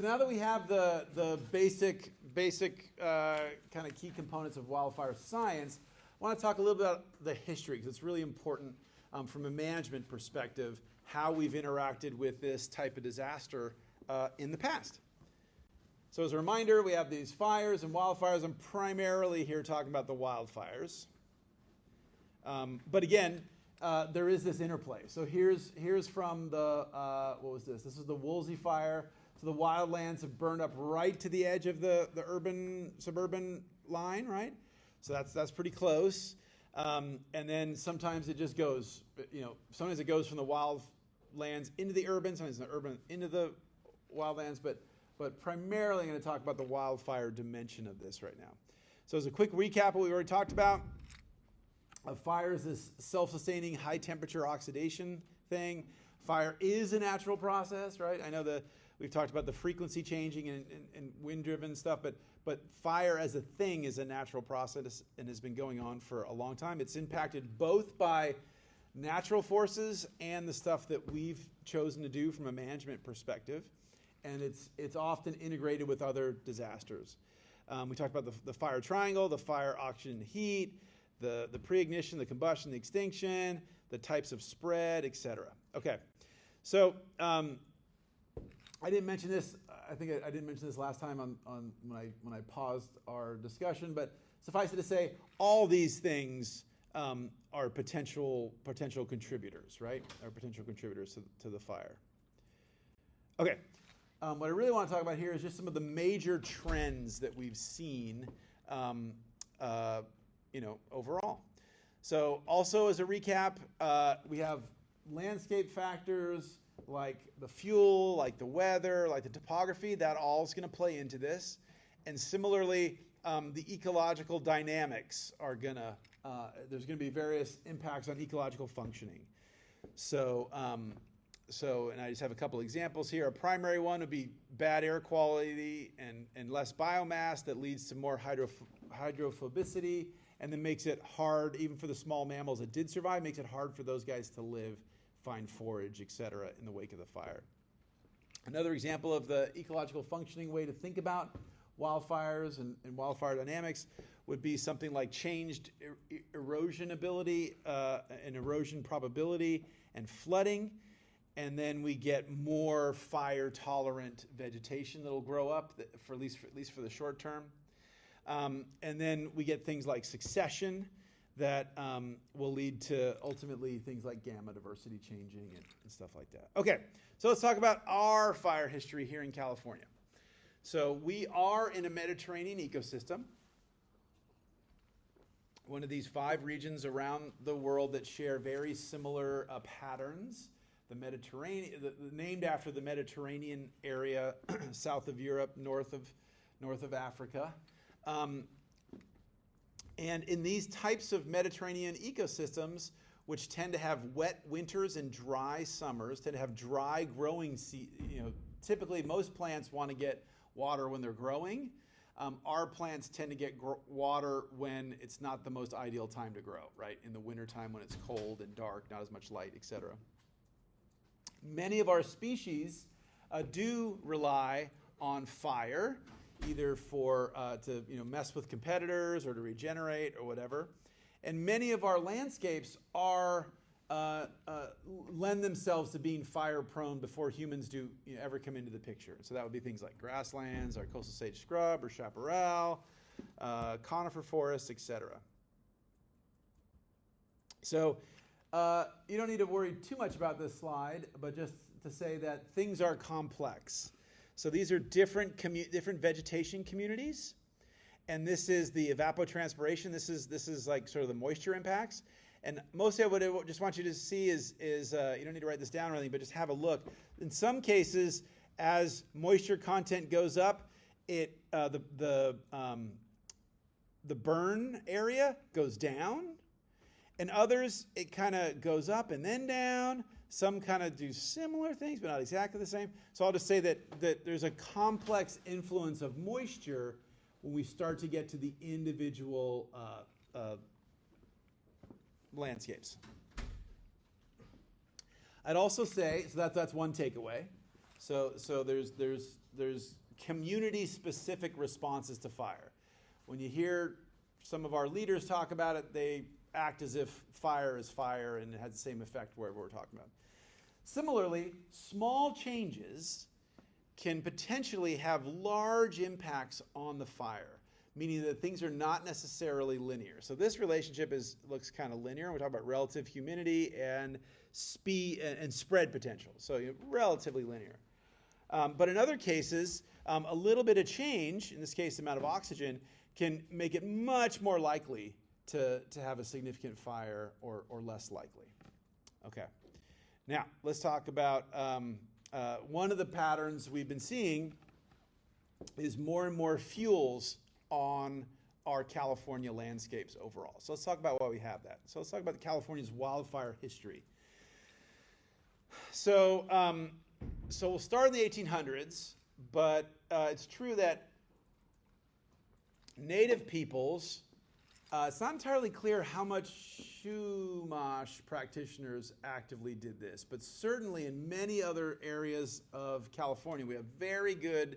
Now that we have the basic kind of key components of wildfire science, I want to talk a little bit about the history, because it's really important from a management perspective how we've interacted with this type of disaster in the past. So as a reminder, we have these fires and wildfires. I'm primarily here talking about the wildfires. But again, there is this interplay. So here's from the, what was this? This is the Woolsey fire. So the wildlands have burned up right to the edge of the urban-suburban line, right? So that's pretty close. And then sometimes it just goes, sometimes it goes from the wildlands into the urban, sometimes the urban into the wildlands, but primarily I'm going to talk about the wildfire dimension of this right now. So as a quick recap of what we already talked about, a fire is this self-sustaining high-temperature oxidation thing. Fire is a natural process, right? I know we've talked about the frequency changing and wind-driven stuff, but fire as a thing is a natural process and has been going on for a long time. It's impacted both by natural forces and the stuff that we've chosen to do from a management perspective, and it's often integrated with other disasters. We talked about the fire triangle, the fire, oxygen, heat, the pre-ignition, the combustion, the extinction, the types of spread, etc. Okay, so I didn't mention this. I think I didn't mention this last time on when I paused our discussion. But suffice it to say, all these things are potential contributors, right? Are potential contributors to the fire. Okay, what I really want to talk about here is just some of the major trends that we've seen, overall. So also as a recap, we have landscape factors like the fuel, like the weather, like the topography. That all is going to play into this. And similarly, the ecological dynamics are going to, there's going to be various impacts on ecological functioning. So and I just have a couple examples here. A primary one would be bad air quality and less biomass that leads to more hydrophobicity, and then makes it hard, even for the small mammals that did survive, makes it hard for those guys to live, find forage, etc., in the wake of the fire. Another example of the ecological functioning way to think about wildfires and wildfire dynamics would be something like changed erosion ability and erosion probability and flooding. And then we get more fire-tolerant vegetation that'll grow up, at least for the short term. And then we get things like succession that will lead to ultimately things like gamma diversity changing and stuff like that. Okay, so let's talk about our fire history here in California. So we are in a Mediterranean ecosystem, one of these 5 regions around the world that share very similar patterns. The Mediterranean, named after the Mediterranean area, south of Europe, north of Africa. And in these types of Mediterranean ecosystems, which tend to have wet winters and dry summers, tend to have dry growing typically most plants want to get water when they're growing. Our plants tend to get water when it's not the most ideal time to grow, right? In the wintertime when it's cold and dark, not as much light, etc. Many of our species do rely on fire, either for to mess with competitors or to regenerate or whatever. And many of our landscapes are lend themselves to being fire prone before humans do ever come into the picture. So that would be things like grasslands, our coastal sage scrub or chaparral, conifer forests, etc. So you don't need to worry too much about this slide, but just to say that things are complex. So these are different vegetation communities, and this is the evapotranspiration. This is like sort of the moisture impacts. And mostly what I just want you to see is you don't need to write this down or anything, but just have a look. In some cases, as moisture content goes up, the burn area goes down. And others, it kind of goes up and then down. Some kind of do similar things, but not exactly the same. So I'll just say that there's a complex influence of moisture when we start to get to the individual landscapes. I'd also say, so that's one takeaway. So there's there's community-specific responses to fire. When you hear some of our leaders talk about it, they act as if fire is fire and it has the same effect wherever we're talking about. Similarly, small changes can potentially have large impacts on the fire, meaning that things are not necessarily linear. So this relationship looks kind of linear. We talk about relative humidity and speed and spread potential. So relatively linear. But in other cases, a little bit of change, in this case, the amount of oxygen, can make it much more likely to have a significant fire or less likely. Okay. Now, let's talk about one of the patterns we've been seeing is more and more fuels on our California landscapes overall. So let's talk about why we have that. So let's talk about California's wildfire history. So we'll start in the 1800s, but it's true that native peoples, it's not entirely clear how much Chumash practitioners actively did this, but certainly in many other areas of California, we have very good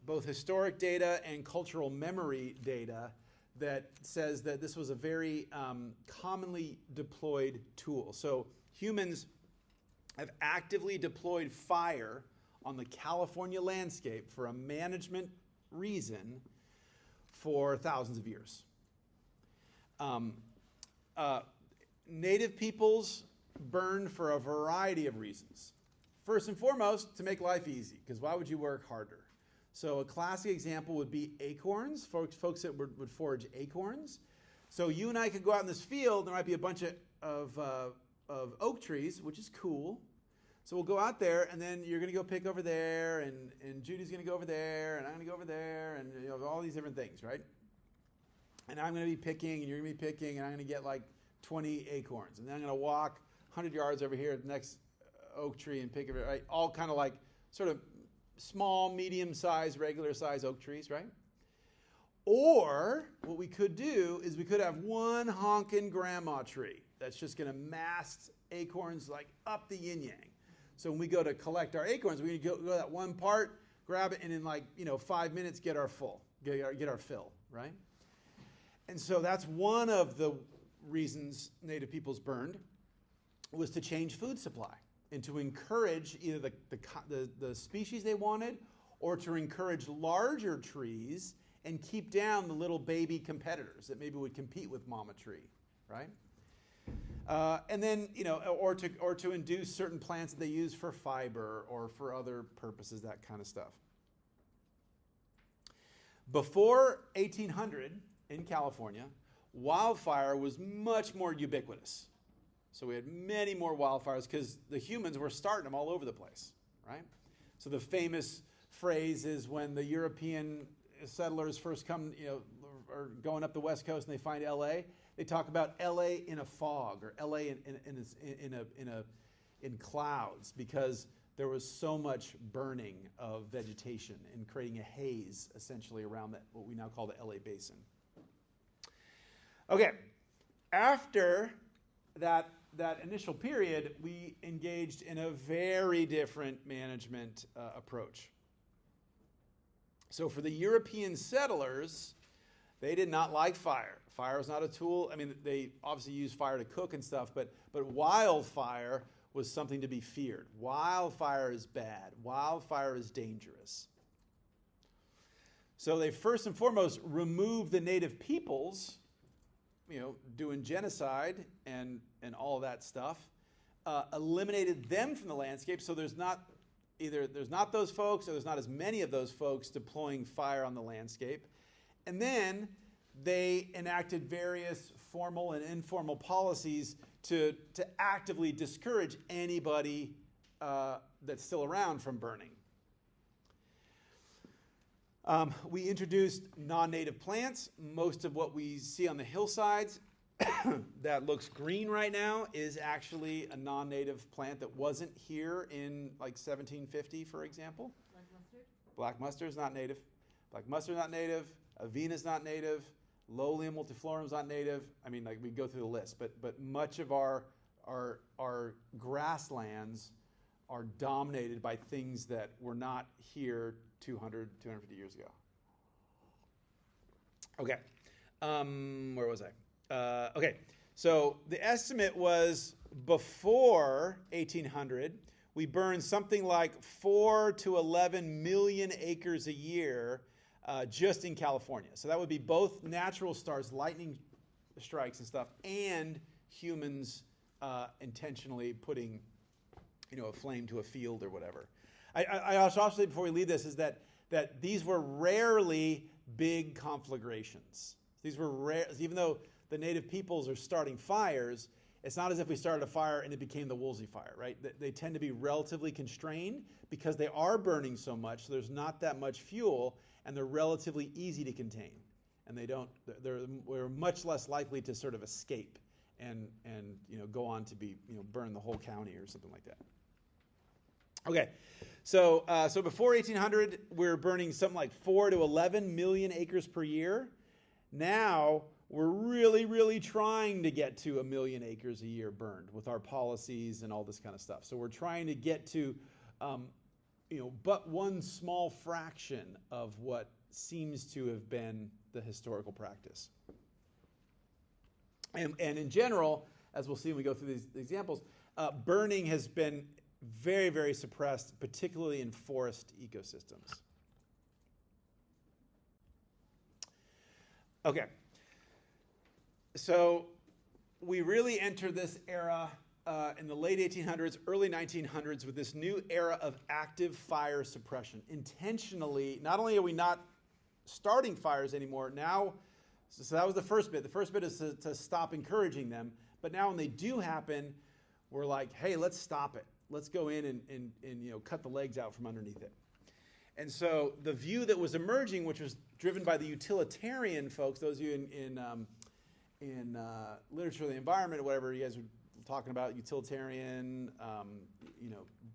both historic data and cultural memory data that says that this was a very commonly deployed tool. So humans have actively deployed fire on the California landscape for a management reason for thousands of years. Native peoples burned for a variety of reasons. First and foremost, to make life easy, because why would you work harder? So a classic example would be acorns, folks that would forage acorns. So you and I could go out in this field, there might be a bunch of oak trees, which is cool. So we'll go out there, and then you're going to go pick over there, and Judy's going to go over there, and I'm going to go over there, and all these different things, right? And I'm going to be picking, and you're going to be picking, and I'm going to get like 20 acorns. And then I'm going to walk 100 yards over here at the next oak tree and pick it, right? All kind of like sort of small, medium-sized, regular-sized oak trees, right? Or what we could do is we could have one honkin' grandma tree that's just going to mass acorns like up the yin-yang. So when we go to collect our acorns, we go that one part, grab it, and in 5 minutes get our fill, right? And so that's one of the reasons native peoples burned, was to change food supply and to encourage either the species they wanted or to encourage larger trees and keep down the little baby competitors that maybe would compete with mama tree, right? And then, or to induce certain plants that they use for fiber or for other purposes, that kind of stuff. Before 1800 in California, wildfire was much more ubiquitous. So we had many more wildfires because the humans were starting them all over the place, right? So the famous phrase is when the European settlers first come, are going up the West Coast and they find LA, they talk about LA in a fog or LA in clouds because there was so much burning of vegetation and creating a haze essentially around that, what we now call the LA basin. Okay, after that initial period, we engaged in a very different management approach. So for the European settlers, they did not like fire. Fire was not a tool. I mean, they obviously used fire to cook and stuff, but wildfire was something to be feared. Wildfire is bad. Wildfire is dangerous. So they first and foremost removed the native peoples, doing genocide and all of that stuff, eliminated them from the landscape. So there's not those folks or there's not as many of those folks deploying fire on the landscape. And then they enacted various formal and informal policies to actively discourage anybody that's still around from burning. We introduced non-native plants. Most of what we see on the hillsides that looks green right now is actually a non-native plant that wasn't here in 1750, for example. Black mustard? Black mustard is not native. Black mustard is not native. Avena is not native. Lolium multiflorum is not native. I mean, we go through the list, but much of our grasslands are dominated by things that were not here 250 years ago. Okay, where was I? Okay, so the estimate was before 1800, we burned something like 4 to 11 million acres a year just in California. So that would be both natural stars, lightning strikes and stuff, and humans intentionally putting, a flame to a field or whatever. I also say before we leave this is that these were rarely big conflagrations. These were rare, even though the native peoples are starting fires, it's not as if we started a fire and it became the Woolsey fire, right? They tend to be relatively constrained because they are burning so much, so there's not that much fuel, and they're relatively easy to contain. And we're much less likely to sort of escape and go on to be, burn the whole county or something like that. Okay, so before 1800, we were burning something like 4 to 11 million acres per year. Now we're really, really trying to get to 1 million acres a year burned with our policies and all this kind of stuff. So we're trying to get to, but one small fraction of what seems to have been the historical practice. And in general, as we'll see when we go through these examples, burning has been very, very suppressed, particularly in forest ecosystems. Okay. So we really enter this era in the late 1800s, early 1900s with this new era of active fire suppression. Intentionally, not only are we not starting fires anymore, now, so that was the first bit. The first bit is to stop encouraging them. But now when they do happen, we're like, hey, let's stop it. Let's go in and cut the legs out from underneath it. And so the view that was emerging, which was driven by the utilitarian folks, those of you in literature of the environment or whatever, you guys are talking about utilitarian,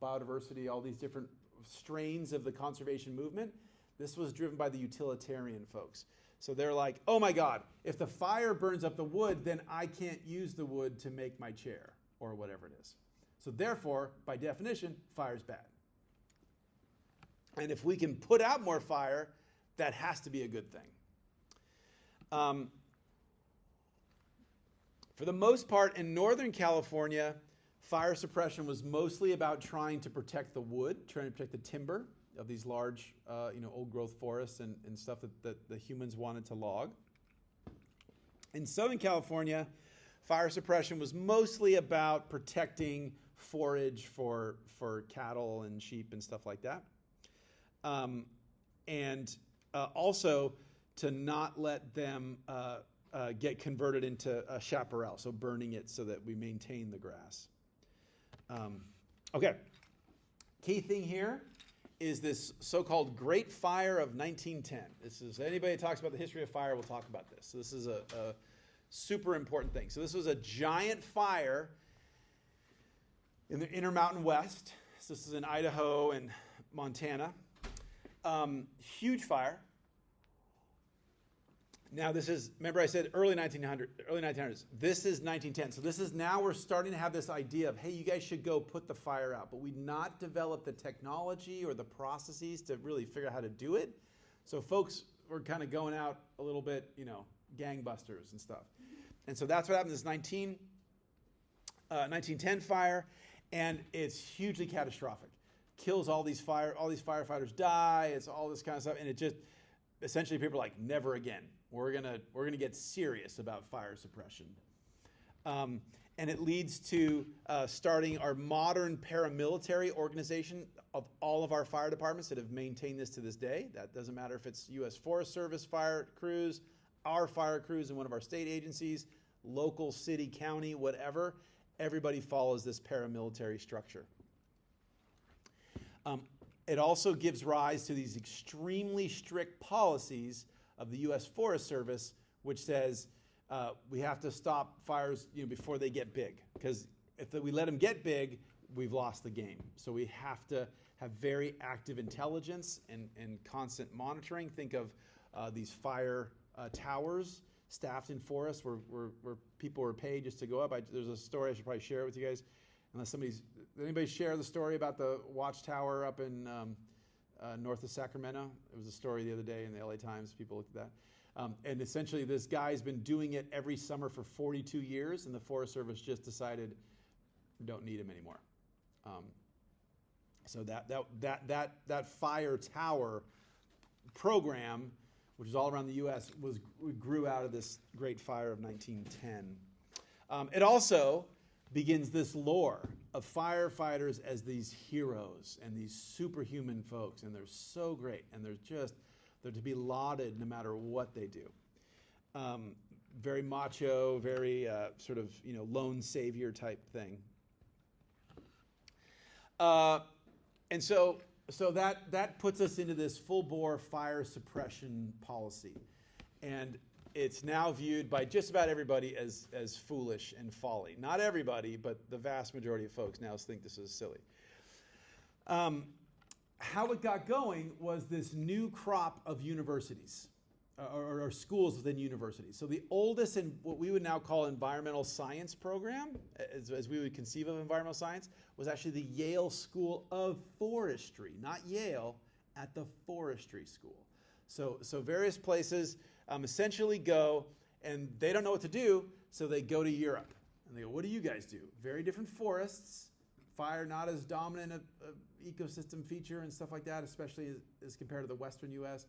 biodiversity, all these different strains of the conservation movement. This was driven by the utilitarian folks. So they're like, oh my God, if the fire burns up the wood, then I can't use the wood to make my chair or whatever it is. So therefore, by definition, fire's bad. And if we can put out more fire, that has to be a good thing. For the most part, in Northern California, fire suppression was mostly about trying to protect the wood, trying to protect the timber of these large, old-growth forests and stuff that the humans wanted to log. In Southern California, fire suppression was mostly about protecting forage for cattle and sheep and stuff like that. And also to not let them get converted into a chaparral, so burning it so that we maintain the grass. Okay, key thing here is this so-called Great Fire of 1910. This is, anybody that talks about the history of fire will talk about this. So this is a super important thing. So this was a giant fire in the Intermountain West. So this is in Idaho and Montana. Huge fire. Now this is, remember I said early 1900s. This is 1910. So this is now we're starting to have this idea of, hey, you guys should go put the fire out. But we've not developed the technology or the processes to really figure out how to do it. So folks were kind of going out a little bit, gangbusters and stuff. And so that's what happened, this 1910 fire. And it's hugely catastrophic. Kills all these firefighters die, it's all this kind of stuff. And it just, essentially people are like, never again. We're gonna get serious about fire suppression. And it leads to starting our modern paramilitary organization of all of our fire departments that have maintained this to this day. That doesn't matter if it's U.S. Forest Service fire crews, our fire crews in one of our state agencies, local, city, county, whatever. Everybody follows this paramilitary structure. It also gives rise to these extremely strict policies of the U.S. Forest Service, which says we have to stop fires before they get big. Because if we let them get big, we've lost the game. So we have to have very active intelligence and constant monitoring. Think of these fire towers staffed in forests where people were paid just to go up. There's a story I should probably share it with you guys. Unless anybody share the story about the watchtower up in north of Sacramento? It was a story the other day in the LA Times. People looked at that. And essentially this guy's been doing it every summer for 42 years, and the Forest Service just decided we don't need him anymore. So that fire tower program, which is all around the U.S., grew out of this great fire of 1910. It also begins this lore of firefighters as these heroes and these superhuman folks, and they're so great, and they're to be lauded no matter what they do. Very macho, very sort of lone savior type thing. And so that puts us into this full-bore fire suppression policy. And it's now viewed by just about everybody as foolish and folly. Not everybody, but the vast majority of folks now think this is silly. How it got going was this new crop of universities, or schools within universities. So the oldest in what we would now call environmental science program, as we would conceive of environmental science, was actually the Yale School of Forestry, not Yale, at the Forestry School. So various places essentially go, and they don't know what to do, so they go to Europe. And they go, what do you guys do? Very different forests, fire not as dominant a ecosystem feature and stuff like that, especially as compared to the Western U.S.,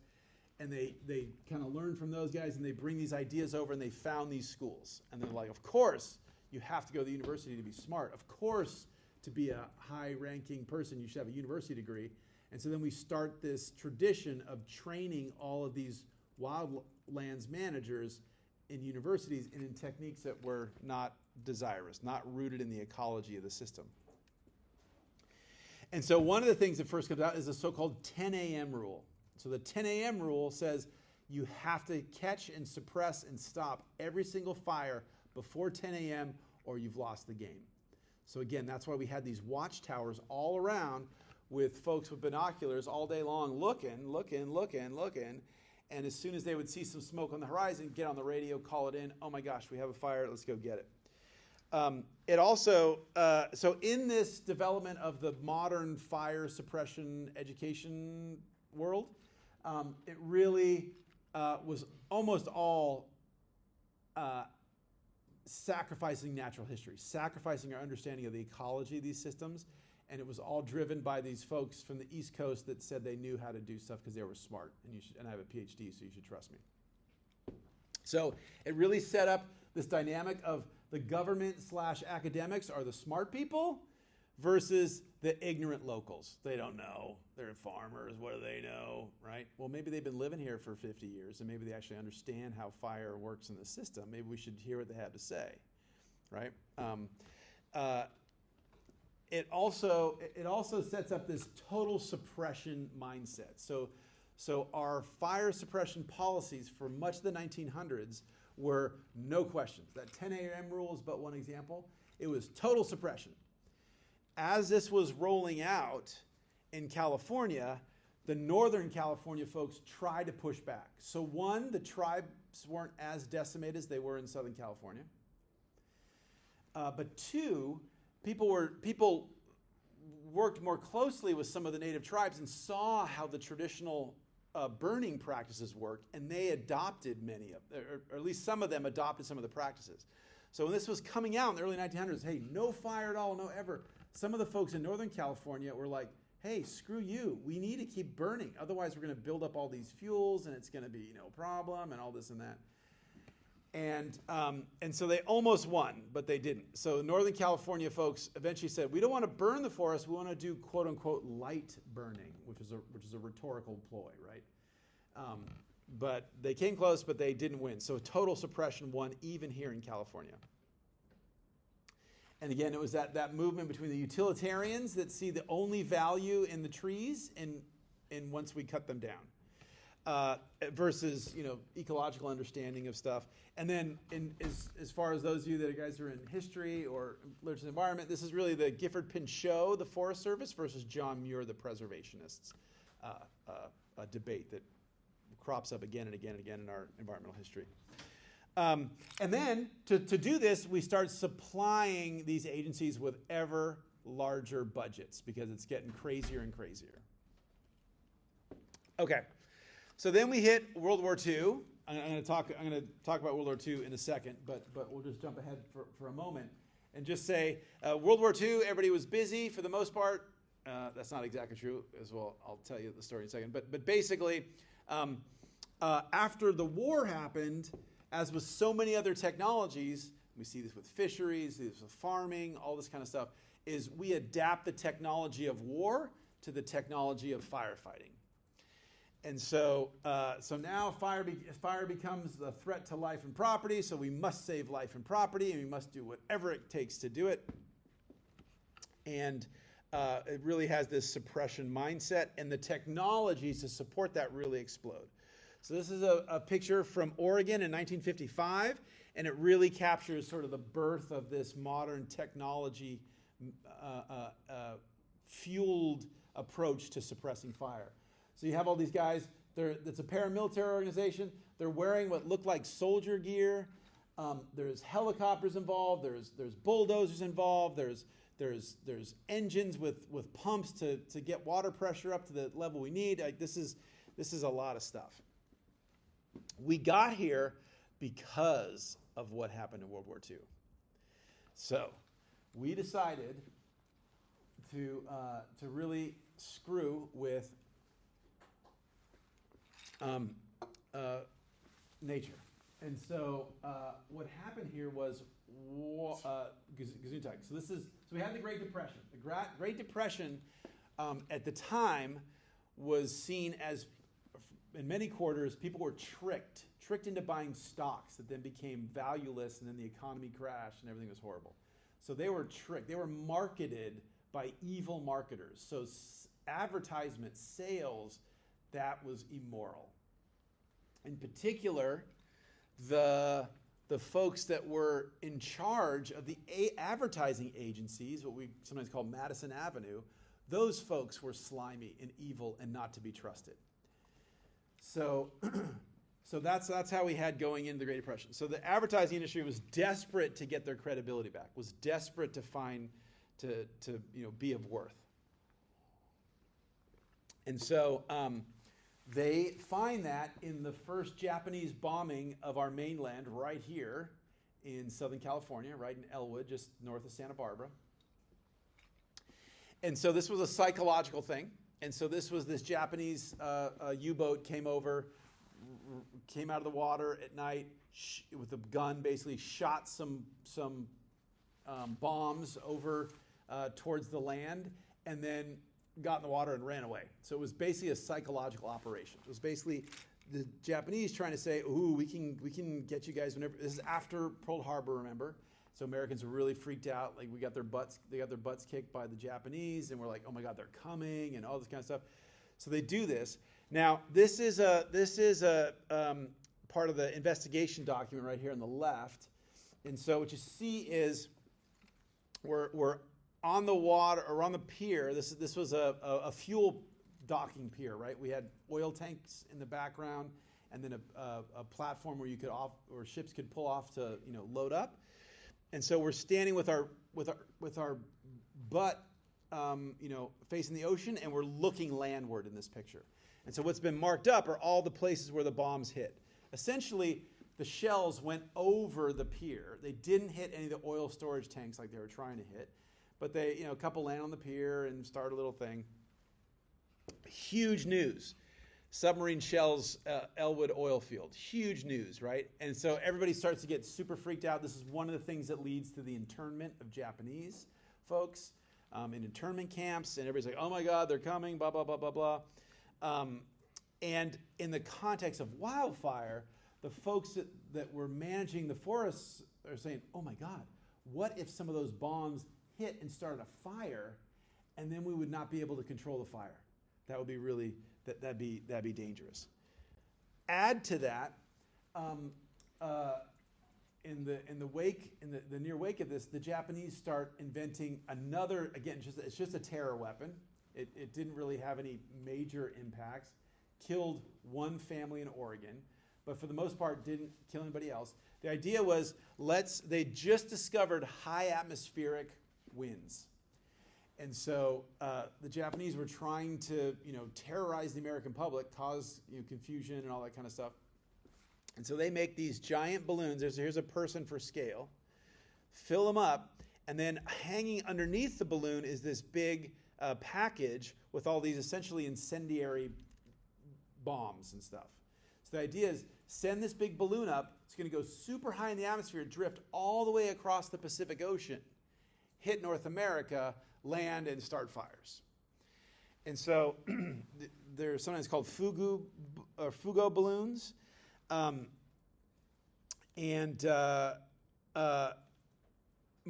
and they kind of learn from those guys, and they bring these ideas over, and they found these schools. And they're like, of course, you have to go to the university to be smart. Of course, to be a high-ranking person, you should have a university degree. And so then we start this tradition of training all of these wildlands managers in universities and in techniques that were not desirous, not rooted in the ecology of the system. And so one of the things that first comes out is the so-called 10 a.m. rule. So the 10 a.m. rule says you have to catch and suppress and stop every single fire before 10 a.m. or you've lost the game. So again, that's why we had these watchtowers all around with folks with binoculars all day long looking. And as soon as they would see some smoke on the horizon, get on the radio, call it in. Oh my gosh, we have a fire. Let's go get it. It also, so in this development of the modern fire suppression education world, it really was almost all sacrificing natural history, sacrificing our understanding of the ecology of these systems, and it was all driven by these folks from the East Coast that said they knew how to do stuff because they were smart, and I have a PhD, so you should trust me. So it really set up this dynamic of the government/academics are the smart people versus the ignorant locals. They don't know. They're farmers. What do they know, right? Well, maybe they've been living here for 50 years, and maybe they actually understand how fire works in the system. Maybe we should hear what they have to say, right? It also sets up this total suppression mindset. So our fire suppression policies for much of the 1900s were no questions. That 10 a.m. rule is but one example. It was total suppression. As this was rolling out in California, the Northern California folks tried to push back. So one, the tribes weren't as decimated as they were in Southern California. But two, people worked more closely with some of the native tribes and saw how the traditional burning practices worked, and they adopted many of them, or at least some of them adopted some of the practices. So when this was coming out in the early 1900s, hey, no fire at all, no ever. Some of the folks in Northern California were like, hey, screw you. We need to keep burning. Otherwise, we're going to build up all these fuels, and it's going to be no problem, and all this and that. And so they almost won, but they didn't. So Northern California folks eventually said, we don't want to burn the forest. We want to do quote unquote light burning, which is a rhetorical ploy, right? But they came close, but they didn't win. So total suppression won even here in California. And again, it was that movement between the utilitarians that see the only value in the trees and once we cut them down. Versus ecological understanding of stuff, and then as far as those of you that guys are in history or literature and environment, this is really the Gifford Pinchot, the Forest Service, versus John Muir, the preservationists, a debate that crops up again and again and again in our environmental history. And then to do this, we start supplying these agencies with ever larger budgets because it's getting crazier and crazier. Okay, so then we hit World War II. I'm going to talk about World War II in a second, but we'll just jump ahead for a moment and just say World War II, everybody was busy for the most part. That's not exactly true as well. I'll tell you the story in a second. But basically, after the war happened, as with so many other technologies, we see this with fisheries, this with farming, all this kind of stuff, is we adapt the technology of war to the technology of firefighting. And so now fire becomes the threat to life and property, so we must save life and property, and we must do whatever it takes to do it. And it really has this suppression mindset, and the technologies to support that really explode. So this is a picture from Oregon in 1955, and it really captures sort of the birth of this modern technology fueled approach to suppressing fire. So you have all these guys, it's a paramilitary organization, they're wearing what look like soldier gear, there's helicopters involved, there's bulldozers involved, there's engines with pumps to get water pressure up to the level we need. This is a lot of stuff. We got here because of what happened in World War II. So we decided to really screw with nature. And so what happened here was Gesundheit. So we had the Great Depression. The Great Depression at the time was seen as, in many quarters, people were tricked into buying stocks that then became valueless, and then the economy crashed and everything was horrible. So they were tricked. They were marketed by evil marketers. So advertisement, sales, that was immoral. In particular, the folks that were in charge of the advertising agencies, what we sometimes call Madison Avenue, those folks were slimy and evil and not to be trusted. So that's how we had going into the Great Depression. So the advertising industry was desperate to get their credibility back, was desperate to find to be of worth. And so they find that in the first Japanese bombing of our mainland right here in Southern California, right in Elwood, just north of Santa Barbara. And so this was a psychological thing. And so this Japanese U-boat came out of the water at night with a gun, basically shot some bombs over towards the land, and then got in the water and ran away. So it was basically a psychological operation. It was basically the Japanese trying to say, "Ooh, we can get you guys whenever." This is after Pearl Harbor, remember? So Americans were really freaked out. Like they got their butts kicked by the Japanese, and we're like, "Oh my God, they're coming," and all this kind of stuff. So they do this. Now this is a part of the investigation document right here on the left, and so what you see is we're on the water or on the pier. This was a fuel docking pier, right? We had oil tanks in the background, and then a platform where where ships could pull off to load up. And so we're standing with our butt facing the ocean, and we're looking landward in this picture. And so what's been marked up are all the places where the bombs hit. Essentially, the shells went over the pier. They didn't hit any of the oil storage tanks like they were trying to hit. But they, a couple land on the pier and start a little thing. Huge news. Submarine shells, Elwood oil field. Huge news, right? And so everybody starts to get super freaked out. This is one of the things that leads to the internment of Japanese folks in internment camps. And everybody's like, "Oh my God, they're coming, blah, blah, blah, blah, blah." And in the context of wildfire, the folks that were managing the forests are saying, "Oh my God, what if some of those bombs hit and started a fire, and then we would not be able to control the fire? That would be really that'd be dangerous." Add to that, in the near wake of this, the Japanese start inventing another. Again, it's just a terror weapon. It didn't really have any major impacts. Killed one family in Oregon, but for the most part didn't kill anybody else. The idea was they just discovered high atmospheric winds. And so the Japanese were trying to, terrorize the American public, cause confusion and all that kind of stuff. And so they make these giant balloons. Here's a person for scale. Fill them up, and then hanging underneath the balloon is this big package with all these essentially incendiary bombs and stuff. So the idea is send this big balloon up. It's going to go super high in the atmosphere, drift all the way across the Pacific Ocean, hit North America, land, and start fires. And so they're sometimes called fugo balloons.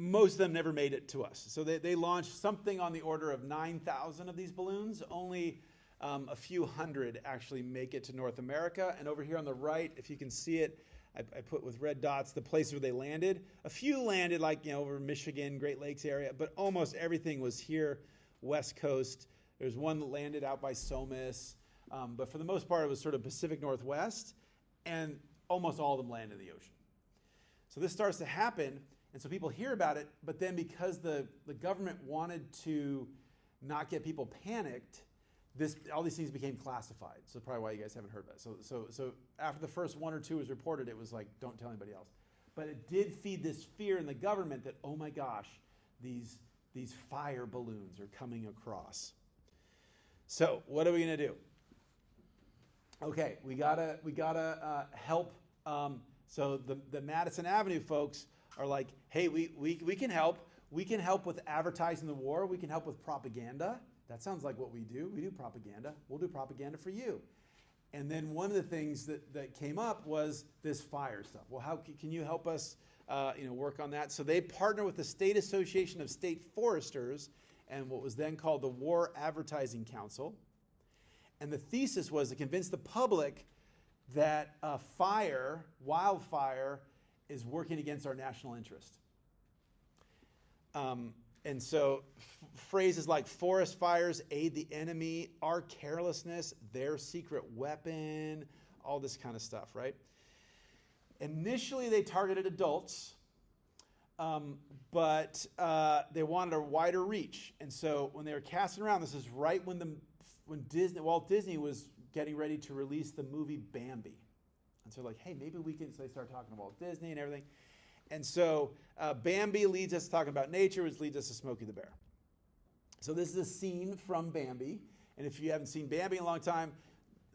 Most of them never made it to us. So they launched something on the order of 9,000 of these balloons. Only a few hundred actually make it to North America. And over here on the right, if you can see it, I put with red dots the places where they landed. A few landed over Michigan, Great Lakes area, but almost everything was here, West Coast. There's one that landed out by Somis. But for the most part, it was sort of Pacific Northwest, and almost all of them land in the ocean. So this starts to happen, and so people hear about it, but then because the government wanted to not get people panicked, all these things became classified. So probably why you guys haven't heard about it. So after the first one or two was reported, it was like, don't tell anybody else. But it did feed this fear in the government that, oh my gosh, these fire balloons are coming across. So what are we going to do? Okay, we gotta help. So the Madison Avenue folks are like, hey, we can help. We can help with advertising the war. We can help with propaganda. That sounds like what we do. We do propaganda. We'll do propaganda for you. And then one of the things that came up was this fire stuff. Well, how can you help us work on that? So they partner with the State Association of State Foresters and what was then called the War Advertising Council. And the thesis was to convince the public that wildfire, is working against our national interest. And so phrases like forest fires aid the enemy, our carelessness, their secret weapon, all this kind of stuff, right? Initially, they targeted adults, but they wanted a wider reach. And so when they were casting around, this is right when Walt Disney was getting ready to release the movie Bambi. And so like, hey, maybe we can, so they start talking to Walt Disney and everything. And so Bambi leads us to talking about nature, which leads us to Smokey the Bear. So this is a scene from Bambi. And if you haven't seen Bambi in a long time,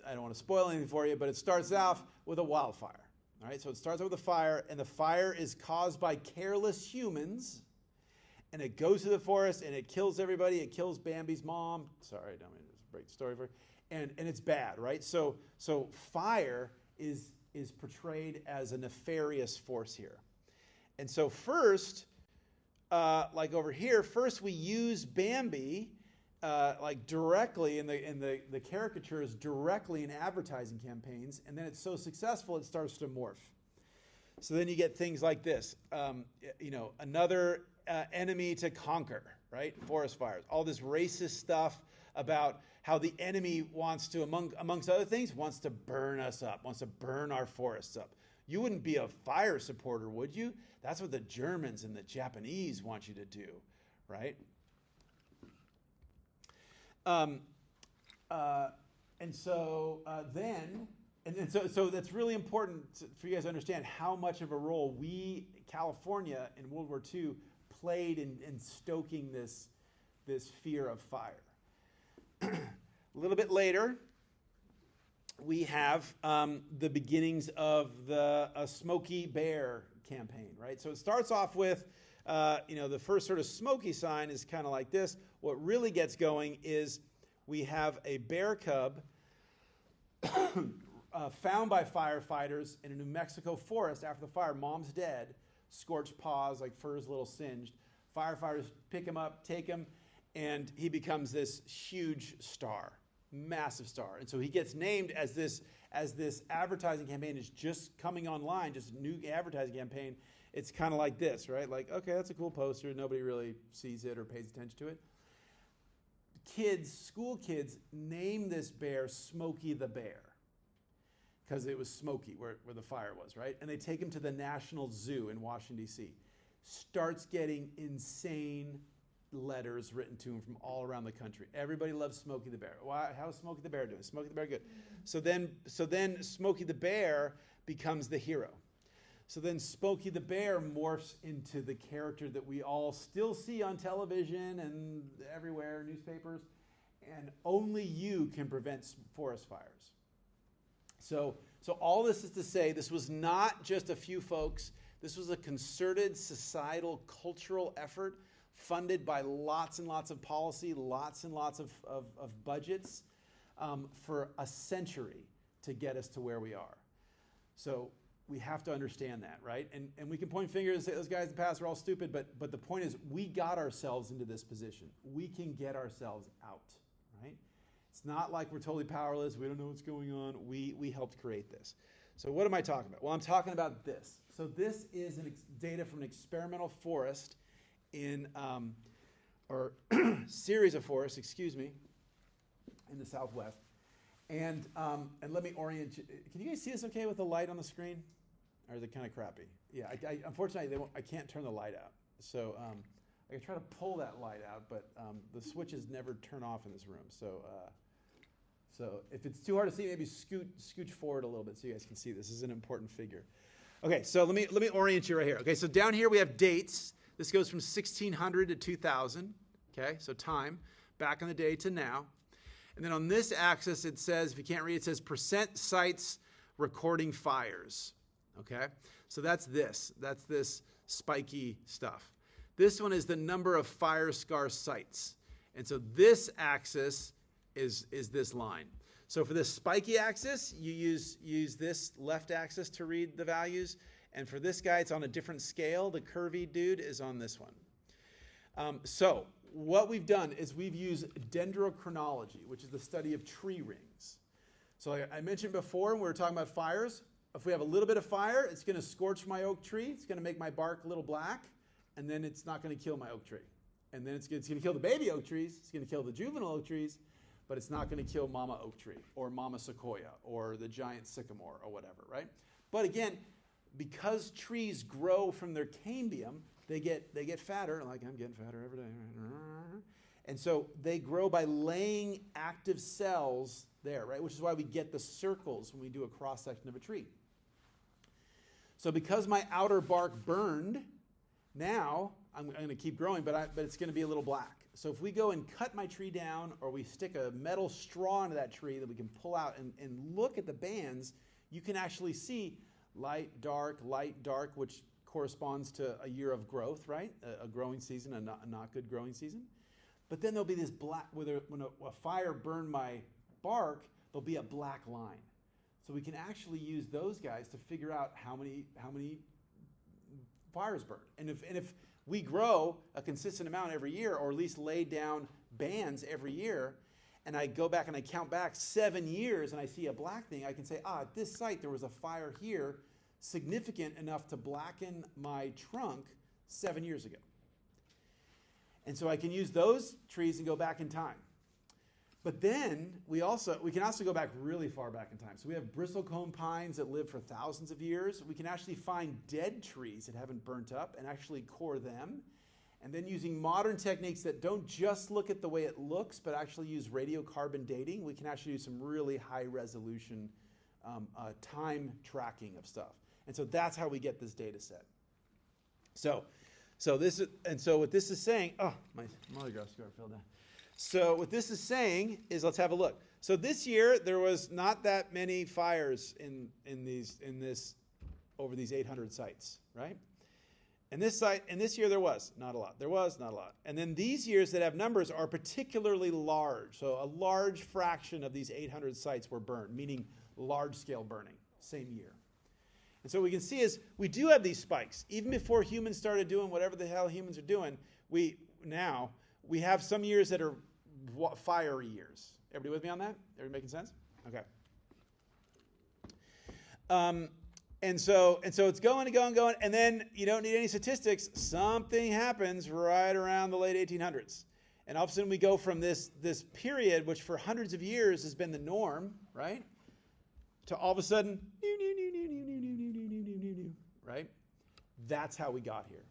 I don't want to spoil anything for you, but it starts off with a wildfire. All right, so it starts off with a fire, and the fire is caused by careless humans. And it goes to the forest, and it kills everybody. It kills Bambi's mom. Sorry, I don't mean to break the story for you. And it's bad, right? So fire is portrayed as a nefarious force here. And so first, like over here, first we use Bambi like directly in the caricatures directly in advertising campaigns, and then it's so successful it starts to morph. So then you get things like this, another enemy to conquer, right? Forest fires, all this racist stuff about how the enemy wants to, amongst other things, wants to burn us up, wants to burn our forests up. You wouldn't be a fire supporter, would you? That's what the Germans and the Japanese want you to do, right? So that's really important for you guys to understand how much of a role California in World War II played in stoking this fear of fire. A little bit later, we have the beginnings of the Smokey Bear campaign, right? So it starts off with, the first sort of smoky sign is kind of like this. What really gets going is we have a bear cub found by firefighters in a New Mexico forest after the fire. Mom's dead, scorched paws, like fur's a little singed. Firefighters pick him up, take him, and he becomes this huge star, massive star. And so he gets named as this advertising campaign is just coming online, just a new advertising campaign. It's kind of like this, right? Like, okay, that's a cool poster. Nobody really sees it or pays attention to it. School kids name this bear Smokey the Bear because it was smoky where the fire was, right? And they take him to the National Zoo in Washington, D.C. Starts getting insane letters written to him from all around the country. Everybody loves Smokey the Bear. Why? How's Smokey the Bear doing? Smokey the Bear good. So then Smokey the Bear becomes the hero. So then Smokey the Bear morphs into the character that we all still see on television and everywhere, newspapers, and only you can prevent forest fires. So all this is to say, this was not just a few folks. This was a concerted societal cultural effort funded by lots and lots of policy, lots and lots of budgets for a century to get us to where we are. So we have to understand that, right? And we can point fingers and say those guys in the past are all stupid, but the point is we got ourselves into this position. We can get ourselves out, right? It's not like we're totally powerless. We don't know what's going on. We helped create this. So what am I talking about? Well, I'm talking about this. So this is data from an experimental forest or series of forests, in the Southwest. And let me orient you. Can you guys see this okay with the light on the screen? Or is it kind of crappy? Yeah, unfortunately, I can't turn the light out. So I can try to pull that light out, but the switches never turn off in this room. So if it's too hard to see, maybe scooch forward a little bit so you guys can see. This is an important figure. Okay, so let me orient you right here. Okay, so down here we have dates. This goes from 1600 to 2000. Okay, so time, back in the day to now. And then on this axis, it says, if you can't read, it says percent sites recording fires. Okay, so that's this spiky stuff. This one is the number of fire scar sites. And so this axis is this line. So for this spiky axis, you use this left axis to read the values. And for this guy, it's on a different scale. The curvy dude is on this one. So what we've done is we've used dendrochronology, which is the study of tree rings. So I mentioned before when we were talking about fires, if we have a little bit of fire, it's going to scorch my oak tree. It's going to make my bark a little black, and then it's not going to kill my oak tree. And then it's going to kill the baby oak trees. It's going to kill the juvenile oak trees, but it's not going to kill mama oak tree or mama sequoia or the giant sycamore or whatever, right? But again, because trees grow from their cambium, they get fatter, like I'm getting fatter every day. And so they grow by laying active cells there, right? Which is why we get the circles when we do a cross-section of a tree. So because my outer bark burned, now I'm going to keep growing, but it's going to be a little black. So if we go and cut my tree down, or we stick a metal straw into that tree that we can pull out and look at the bands, you can actually see light, dark, which corresponds to a year of growth, right? A growing season, a not good growing season. But then there'll be this black, when a fire burned my bark, there'll be a black line. So we can actually use those guys to figure out how many fires burned. And if we grow a consistent amount every year, or at least lay down bands every year, and I go back and I count back 7 years and I see a black thing, I can say, at this site there was a fire here significant enough to blacken my trunk 7 years ago. And so I can use those trees and go back in time. But then we can also go back really far back in time. So we have bristlecone pines that live for thousands of years. We can actually find dead trees that haven't burnt up and actually core them. And then using modern techniques that don't just look at the way it looks, but actually use radiocarbon dating, we can actually do some really high resolution time tracking of stuff. And so that's how we get this data set. So what this is saying, my autograph scar fell down. So what this is saying is, let's have a look. So this year there was not that many fires in this over these 800 sites, right? And this year there was not a lot. And then these years that have numbers are particularly large. So a large fraction of these 800 sites were burned, meaning large scale burning, same year. And so what we can see is we do have these spikes. Even before humans started doing whatever the hell humans are doing, we have some years that are fiery years. Everybody with me on that? Everybody making sense? Okay. And so it's going, and then you don't need any statistics. Something happens right around the late 1800s. And all of a sudden we go from this period, which for hundreds of years has been the norm, right? To all of a sudden, right? That's how we got here.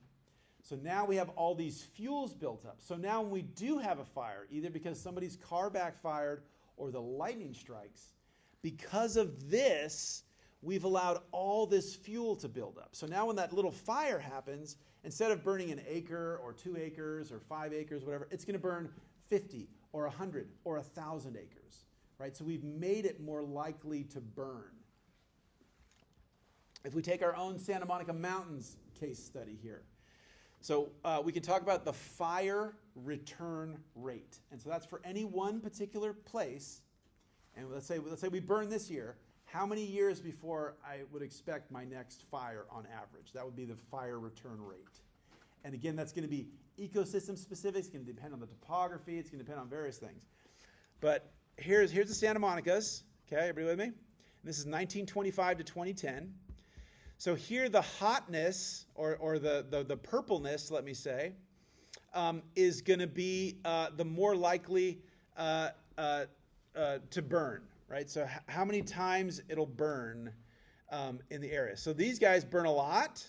So now we have all these fuels built up. So now when we do have a fire, either because somebody's car backfired or the lightning strikes, because of this, we've allowed all this fuel to build up. So now when that little fire happens, instead of burning an acre or 2 acres or 5 acres, whatever, it's going to burn 50 or 100 or 1,000 acres, right? So we've made it more likely to burn. If we take our own Santa Monica Mountains case study here, so we can talk about the fire return rate. And so that's for any one particular place. And let's say we burn this year. How many years before I would expect my next fire on average? That would be the fire return rate. And again, that's going to be ecosystem specific. It's going to depend on the topography. It's going to depend on various things. But here's the Santa Monica's. Okay, everybody with me? And this is 1925 to 2010. So here the hotness, or the purpleness, let me say, is going to be the more likely to burn. Right, so how many times it'll burn in the area. So these guys burn a lot.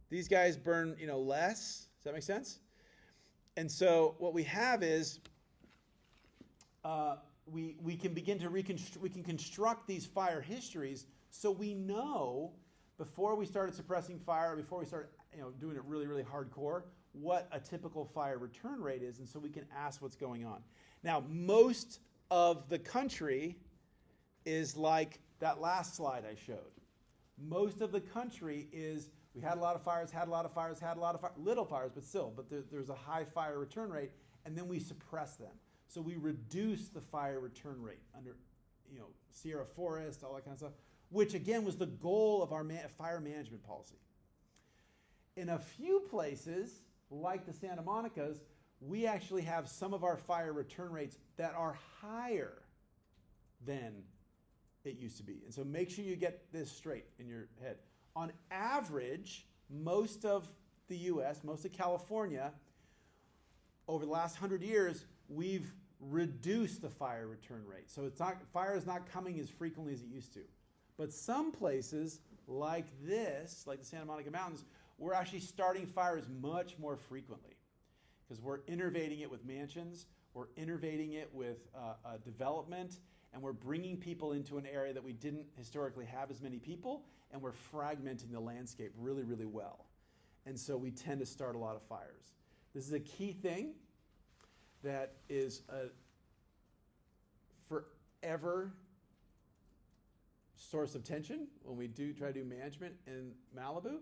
These guys burn, less. Does that make sense? And so what we have is we can begin to we can construct these fire histories, so we know before we started suppressing fire, before we started doing it really, really hardcore, what a typical fire return rate is, and so we can ask what's going on. Now, most of the country is like that last slide I showed. Most of the country is, we had a lot of fires, little fires, but still, but there's a high fire return rate, and then we suppress them. So we reduce the fire return rate under, Sierra Forest, all that kind of stuff, which again was the goal of our fire management policy. In a few places, like the Santa Monicas, we actually have some of our fire return rates that are higher than it used to be. And so make sure you get this straight in your head. On average, most of the US, most of California, over the last 100 years, we've reduced the fire return rate. So fire is not coming as frequently as it used to. But some places like this, like the Santa Monica Mountains, we're actually starting fires much more frequently because we're innervating it with mansions, we're innervating it with development, and we're bringing people into an area that we didn't historically have as many people, and we're fragmenting the landscape really, really well. And so we tend to start a lot of fires. This is a key thing that is a forever source of tension when we try to do management in Malibu.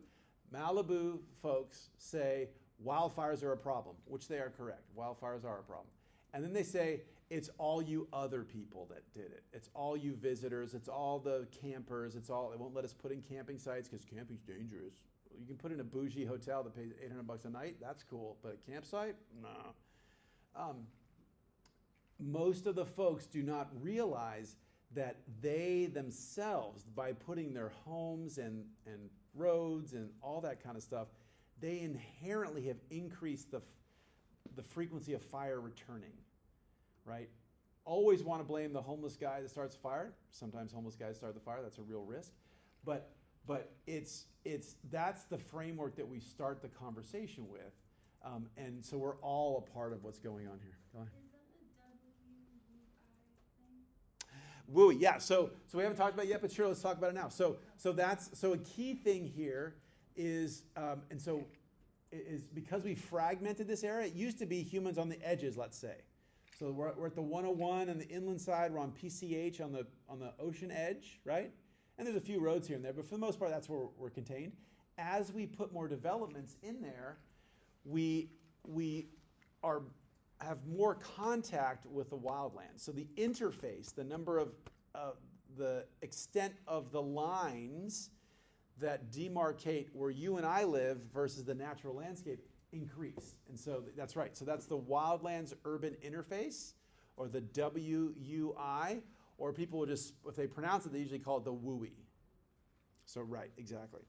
Malibu folks say wildfires are a problem, which they are correct. Wildfires are a problem. And then they say, it's all you other people that did it. It's all you visitors. It's all the campers. They won't let us put in camping sites because camping's dangerous. You can put in a bougie hotel that pays $800 a night. That's cool. But a campsite? No. Most of the folks do not realize that they themselves, by putting their homes and roads and all that kind of stuff, they inherently have increased the frequency of fire returning, right? Always want to blame the homeless guy that starts a fire. Sometimes homeless guys start the fire. That's a real risk. But that's the framework that we start the conversation with. And so we're all a part of what's going on here. Go ahead. WUI, yeah. So we haven't talked about it yet, but sure, let's talk about it now. So a key thing here is because we fragmented this area. It used to be humans on the edges, let's say. So we're at the 101 on the inland side. We're on PCH on the ocean edge, right? And there's a few roads here and there, but for the most part, that's where we're contained. As we put more developments in there, we have more contact with the wildlands. So the interface, the number of the extent of the lines that demarcate where you and I live versus the natural landscape increase. And so that's right. So that's the wildlands urban interface, or the WUI, or people will just, if they pronounce it, they usually call it the WUI. So right, exactly.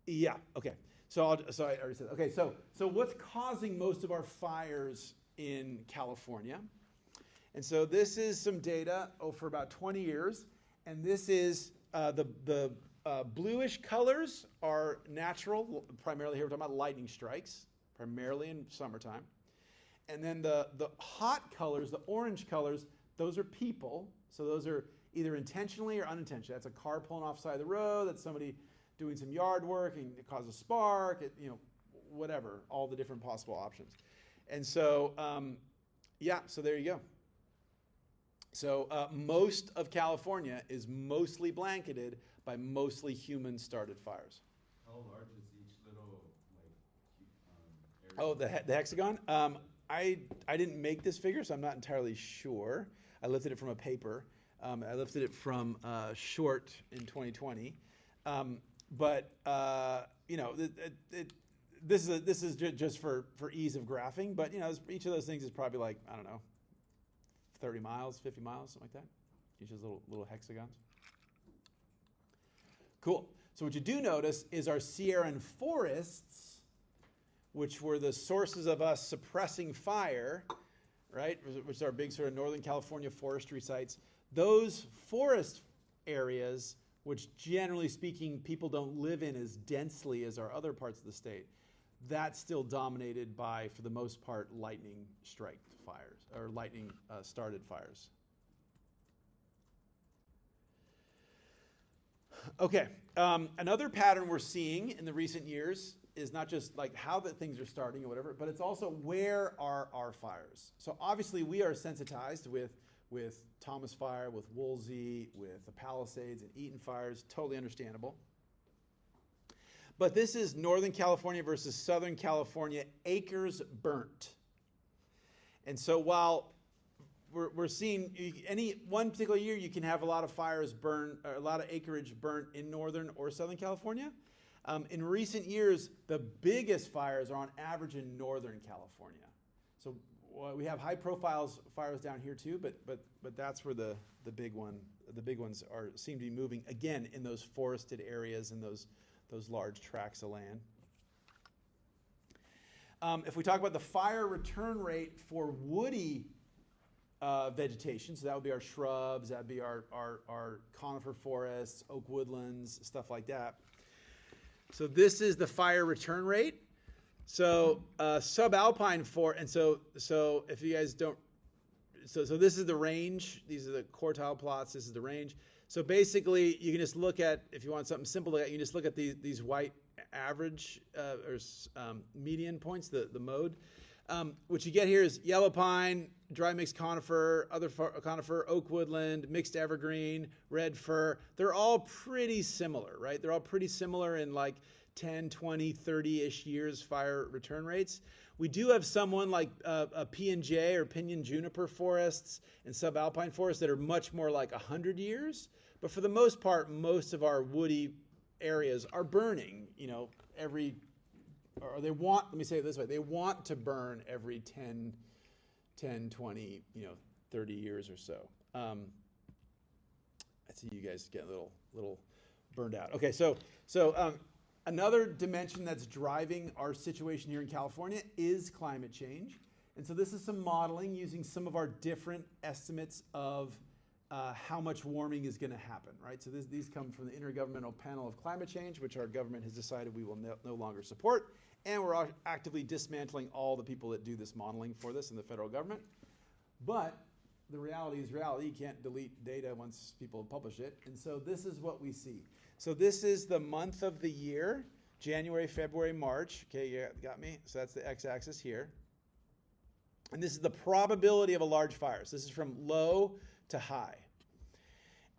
Yeah, okay. So I already said that. Okay, so what's causing most of our fires in California? And so this is some data for about 20 years, and this is the bluish colors are natural. Primarily here we're talking about lightning strikes, primarily in summertime. And then the hot colors, the orange colors, those are people. So those are either intentionally or unintentionally. That's a car pulling off the side of the road. That's somebody doing some yard work and it causes a spark. Whatever, all the different possible options. And so, so there you go. So most of California is mostly blanketed by mostly human-started fires. How large is each little area? Oh, the hexagon? I didn't make this figure, so I'm not entirely sure. I lifted it from a paper. I lifted it from Short in 2020. This is just for ease of graphing. But each of those things is probably like, I don't know, 30 miles, 50 miles, something like that. Each of those little hexagons. Cool. So what you do notice is our Sierran forests, which were the sources of us suppressing fire, right, which are big sort of Northern California forestry sites. Those forest areas, which generally speaking people don't live in as densely as our other parts of the state, that's still dominated by, for the most part, lightning strike fires or lightning started fires. Okay, another pattern we're seeing in the recent years is not just like how the things are starting or whatever, but it's also where are our fires. So obviously we are sensitized with Thomas Fire, with Woolsey, with the Palisades and Eaton fires, totally understandable. But this is Northern California versus Southern California acres burnt. And so while we're seeing any one particular year you can have a lot of fires burn, or a lot of acreage burnt in Northern or Southern California. In recent years, the biggest fires are on average in Northern California. So we have high profiles fires down here too, but that's where the big ones seem to be moving again in those forested areas and those large tracts of land. If we talk about the fire return rate for woody vegetation, so that would be our shrubs, that would be our conifer forests, oak woodlands, stuff like that. So this is the fire return rate. So subalpine and so if you guys don't, so this is the range. These are the quartile plots. This is the range. So basically, you can just look at, if you want something simple, you can just look at these white average or median points, the mode. What you get here is yellow pine, dry mixed conifer, other conifer, oak woodland, mixed evergreen, red fir. They're all pretty similar, right? They're all pretty similar in like 10, 20, 30-ish years fire return rates. We do have someone like a P&J or pinyon juniper forests and subalpine forests that are much more like 100 years. But for the most part, most of our woody areas are burning, let me say it this way, they want to burn every 10, 20, 30 years or so. I see you guys get a little burned out. Okay, so another dimension that's driving our situation here in California is climate change. And so this is some modeling using some of our different estimates of how much warming is going to happen, right? So these come from the Intergovernmental Panel of Climate Change, which our government has decided we will no longer support. And we're actively dismantling all the people that do this modeling for this in the federal government. But the reality is reality. You can't delete data once people publish it. And so this is what we see. So this is the month of the year, January, February, March. Okay, you got me? So that's the x-axis here. And this is the probability of a large fire. So this is from low to high.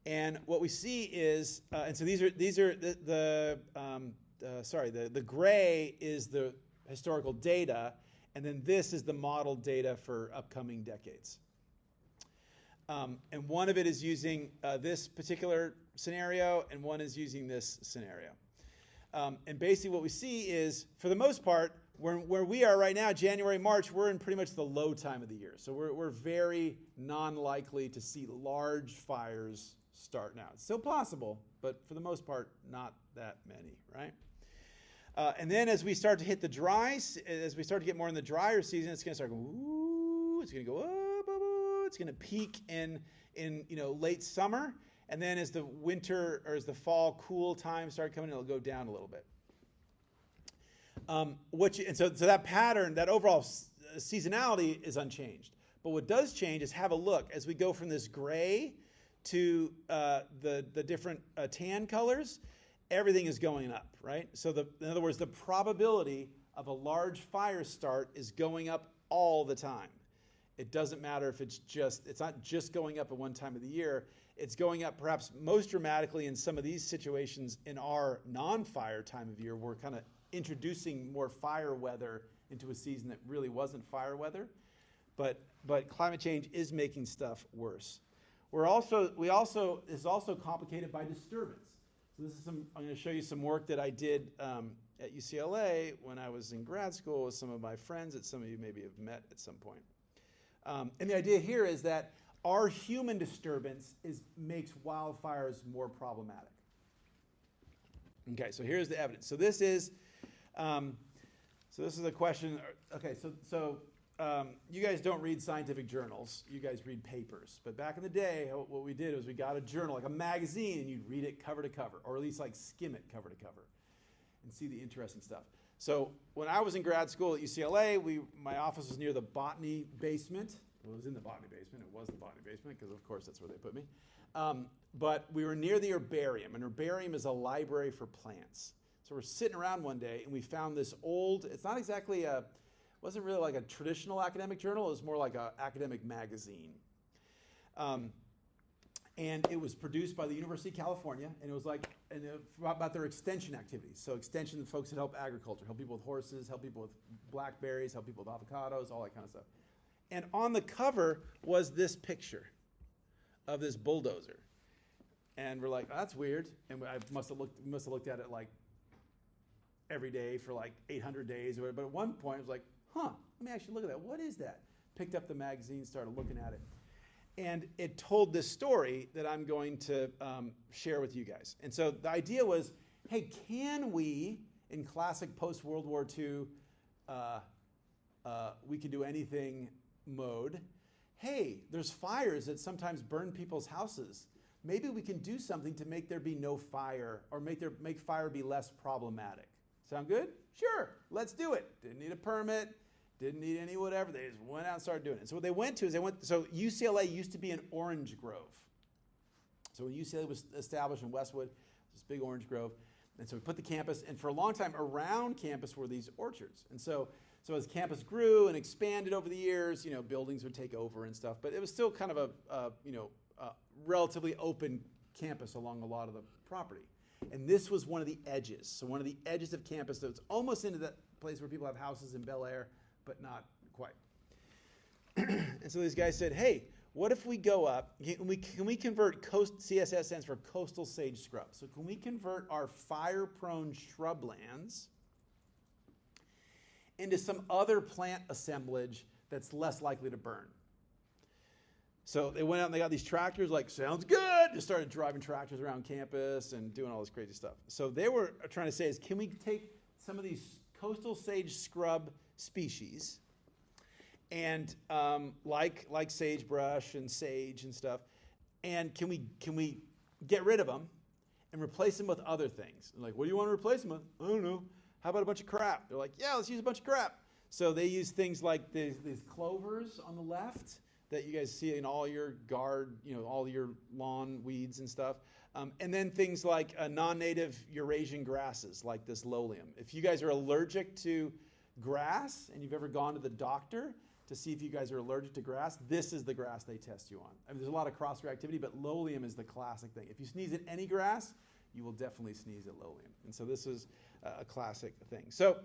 And what we see is, and so these are the gray is the historical data, and then this is the model data for upcoming decades. And one of it is using this particular scenario, and one is using this scenario. And basically what we see is, for the most part, where we are right now, January, March, we're in pretty much the low time of the year. So we're very non-likely to see large fires start now. It's still possible, but for the most part, not that many, right? And then as we start to hit as we start to get more in the drier season, it's going to start going, ooh, it's going to go up, it's going to peak in late summer, And then as the winter or as the fall cool time started coming, it'll go down a little bit. So that pattern, that overall seasonality is unchanged. But what does change is have a look as we go from this gray to the different tan colors. Everything is going up, right? So in other words, the probability of a large fire start is going up all the time. It doesn't matter if it's not just going up at one time of the year. It's going up perhaps most dramatically in some of these situations in our non-fire time of year. We're kind of introducing more fire weather into a season that really wasn't fire weather. But climate change is making stuff worse. This is also complicated by disturbance. So I'm going to show you some work that I did at UCLA when I was in grad school with some of my friends that some of you maybe have met at some point. And the idea here is that our human disturbance makes wildfires more problematic. Okay, so here's the evidence. So this is a question. Okay, so you guys don't read scientific journals. You guys read papers. But back in the day, what we did was we got a journal, like a magazine, and you'd read it cover to cover, or at least like skim it cover to cover, and see the interesting stuff. So when I was in grad school at UCLA, my office was near the botany basement. Well, it was in the botany basement. It was the botany basement because, of course, that's where they put me. But we were near the herbarium. An herbarium is a library for plants. So we're sitting around one day, and we found this old, it's not exactly wasn't really like a traditional academic journal. It was more like an academic magazine. And it was produced by the University of California, and it was about their extension activities. So extension folks that help agriculture, help people with horses, help people with blackberries, help people with avocados, all that kind of stuff. And on the cover was this picture of this bulldozer. And we're like, oh, that's weird. And I must have looked at it like every day for like 800 days or whatever. But at one point, I was like, let me actually look at that. What is that? Picked up the magazine, started looking at it. And it told this story that I'm going to share with you guys. And so the idea was, hey, can we, in classic post-World War II, we can do anything mode, hey, there's fires that sometimes burn people's houses. Maybe we can do something to make there be no fire or make fire be less problematic. Sound good? Sure, let's do it. Didn't need a permit, didn't need any whatever. They just went out and started doing it. So what they went to is so UCLA used to be an orange grove. So when UCLA was established in Westwood, this big orange grove. And so we put the campus, and for a long time around campus were these orchards. And so as campus grew and expanded over the years, buildings would take over and stuff. But it was still kind of a relatively open campus along a lot of the property. And this was one of the edges. So one of the edges of campus, so it's almost into that place where people have houses in Bel Air, but not quite. And so these guys said, hey, what if we go up, can we convert CSS stands for coastal sage scrub. So can we convert our fire-prone shrublands into some other plant assemblage that's less likely to burn? So they went out and they got these tractors, like, sounds good. Just started driving tractors around campus and doing all this crazy stuff. So they were trying to say is, can we take some of these coastal sage scrub species and like sagebrush and sage and stuff, and can we get rid of them and replace them with other things? And like, what do you want to replace them with? I don't know. How about a bunch of crap? They're like, yeah, let's use a bunch of crap. So they use things like these clovers on the left that you guys see in all your all your lawn weeds and stuff. And then things like non-native Eurasian grasses like this lolium. If you guys are allergic to grass and you've ever gone to the doctor to see if you guys are allergic to grass, this is the grass they test you on. I mean, there's a lot of cross-reactivity, but lolium is the classic thing. If you sneeze at any grass, you will definitely sneeze at lolium. And so this is a classic thing. So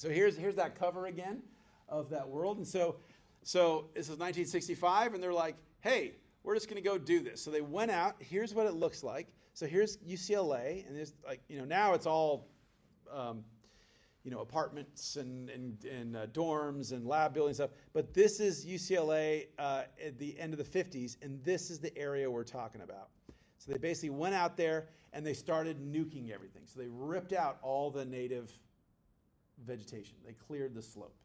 here's that cover again of that world. And so this is 1965, and they're like, hey, we're just going to go do this. So they went out. Here's what it looks like. So here's UCLA, and there's now it's all apartments and dorms and lab buildings and stuff. But this is UCLA at the end of the 50s, and this is the area we're talking about. So they basically went out there and they started nuking everything. So they ripped out all the native vegetation. They cleared the slope.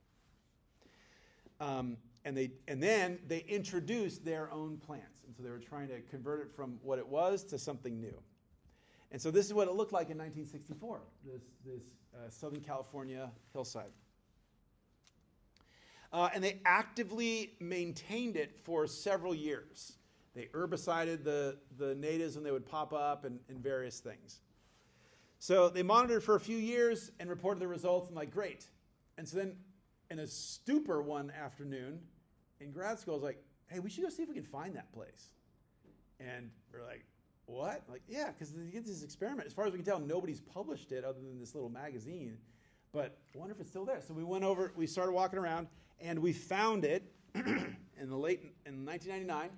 And then they introduced their own plants. And so they were trying to convert it from what it was to something new. And so this is what it looked like in 1964, this Southern California hillside. And they actively maintained it for several years. They herbicided the natives when they would pop up and various things. So they monitored for a few years and reported the results and like, great. And so then in a stupor one afternoon in grad school, I was like, hey, we should go see if we can find that place. And we're like, what? Like, yeah, because they did this experiment. As far as we can tell, nobody's published it other than this little magazine. But I wonder if it's still there. So we went over, we started walking around, and we found it in 1999. And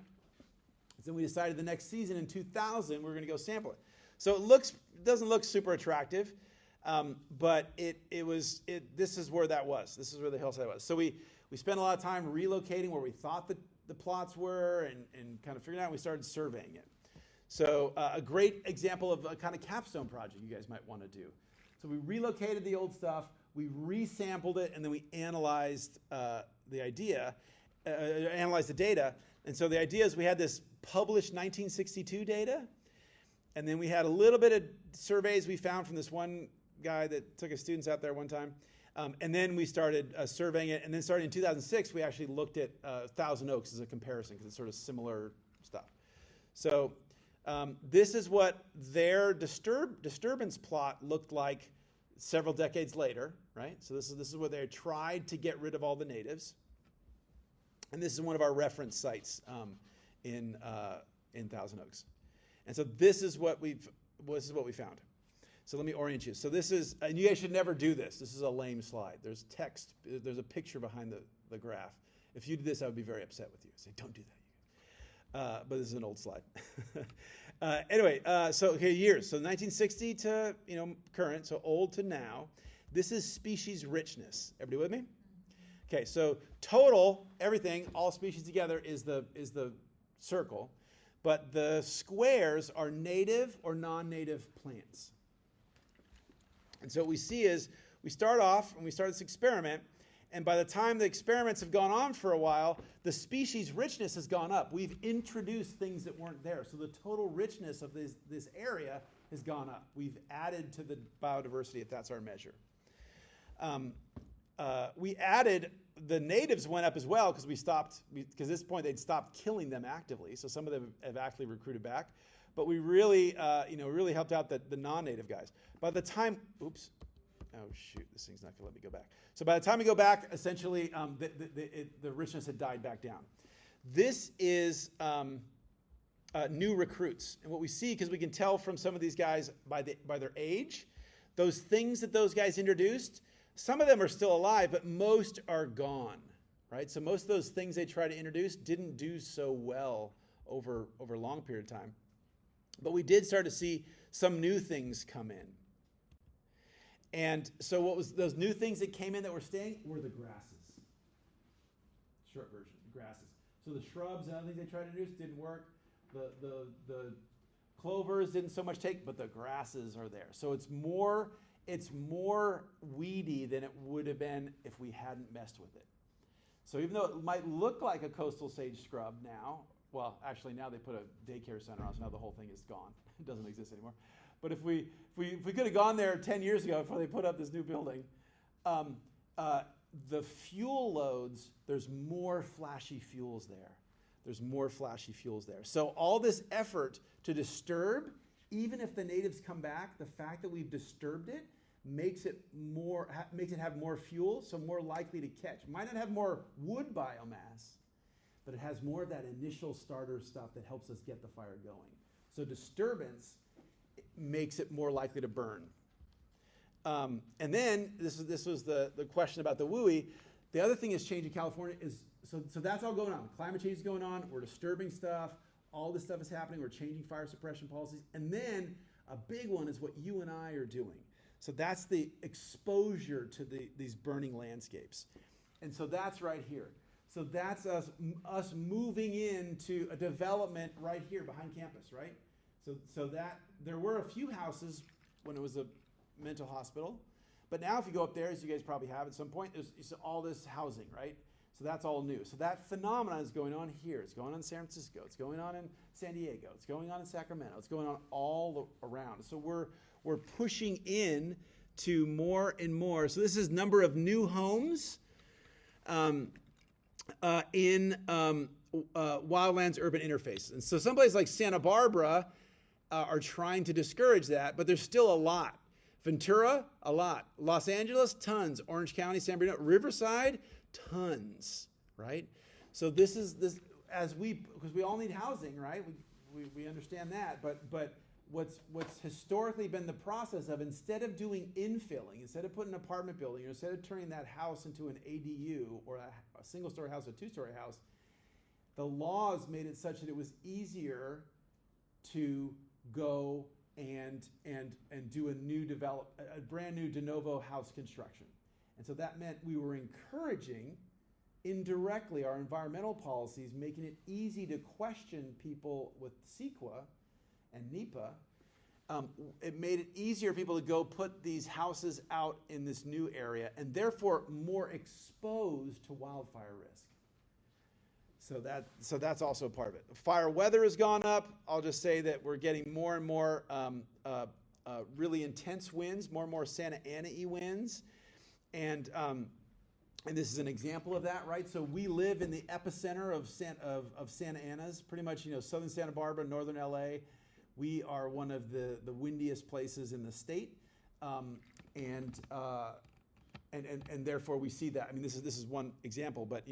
then we decided the next season in 2000 we were going to go sample it. So it doesn't look super attractive, but this is where that was. This is where the hillside was. So we spent a lot of time relocating where we thought the plots were and kind of figuring out. We started surveying it. So a great example of a kind of capstone project you guys might want to do. So we relocated the old stuff, we resampled it, and then we analyzed analyzed the data. And so the idea is we had this published 1962 data, and then we had a little bit of surveys we found from this one guy that took his students out there one time. And then we started surveying it. And then starting in 2006, we actually looked at Thousand Oaks as a comparison because it's sort of similar stuff. So this is what their disturbance plot looked like several decades later, right? So this is where they tried to get rid of all the natives. And this is one of our reference sites in Thousand Oaks. And so this is what we found. So let me orient you. So this is, and you guys should never do this. This is a lame slide. There's text. There's a picture behind the graph. If you did this, I would be very upset with you. I'd say, don't do that. But this is an old slide. Anyway, so here years. So 1960 to current, so old to now. This is species richness. Everybody with me? Okay, so total, everything, all species together is the circle. But the squares are native or non-native plants. And so what we see is we start off and we start this experiment, and by the time the experiments have gone on for a while, the species richness has gone up. We've introduced things that weren't there. So the total richness of this area has gone up. We've added to the biodiversity, if that's our measure. We added, the natives went up as well because because at this point they'd stopped killing them actively. So some of them have actually recruited back. But we really, really helped out the non-native guys. By the time, oh shoot, this thing's not gonna let me go back. So by the time we go back, essentially the richness had died back down. This is new recruits. And what we see, because we can tell from some of these guys by their age, those things that those guys introduced, some of them are still alive, but most are gone, right? So most of those things they tried to introduce didn't do so well over a long period of time. But we did start to see some new things come in. And so what was those new things that came in that were staying were the grasses. Short version, grasses. So the shrubs and other things they tried to introduce didn't work. The clovers didn't so much take, but the grasses are there. So it's more weedy than it would have been if we hadn't messed with it. So even though it might look like a coastal sage scrub now, well, actually now they put a daycare center on, so now the whole thing is gone. It doesn't exist anymore. But if we could have gone there 10 years ago before they put up this new building, the fuel loads, there's more flashy fuels there. There's more flashy fuels there. So all this effort to disturb, even if the natives come back, the fact that we've disturbed it makes it have more fuel, so more likely to catch. Might not have more wood biomass, but it has more of that initial starter stuff that helps us get the fire going. So disturbance makes it more likely to burn. And then this was the question about the WUI. The other thing that's changed in California is, so that's all going on. Climate change is going on. We're disturbing stuff. All this stuff is happening. We're changing fire suppression policies. And then a big one is what you and I are doing. So that's the exposure to these burning landscapes. And so that's right here. So that's us moving into a development right here behind campus, right? So that there were a few houses when it was a mental hospital, but now if you go up there, as you guys probably have at some point, there's all this housing, right? So that's all new. So that phenomenon is going on here. It's going on in San Francisco. It's going on in San Diego. It's going on in Sacramento. It's going on all around. So we're pushing in to more and more. So this is number of new homes in wildlands urban interfaces. And so some places like Santa Barbara are trying to discourage that, but there's still a lot. Ventura, a lot. Los Angeles, tons. Orange County, San Bernardino, Riverside, tons, right? So this is this because we all need housing, right? We understand that, but what's historically been the process of, instead of doing infilling, instead of putting an apartment building, or instead of turning that house into an ADU or a single-story house, a two-story house, the laws made it such that it was easier to go and do a brand new de novo house construction. And so that meant we were encouraging indirectly our environmental policies, making it easy to question people with CEQA and NEPA. It made it easier for people to go put these houses out in this new area, and therefore more exposed to wildfire risk. So that's also part of it. Fire weather has gone up. I'll just say that we're getting more and more really intense winds, more and more Santa Ana-y winds. And this is an example of that, right? So we live in the epicenter of Santa Ana's, pretty much, southern Santa Barbara, northern LA. We are one of the windiest places in the state, and therefore we see that. I mean, this is one example, but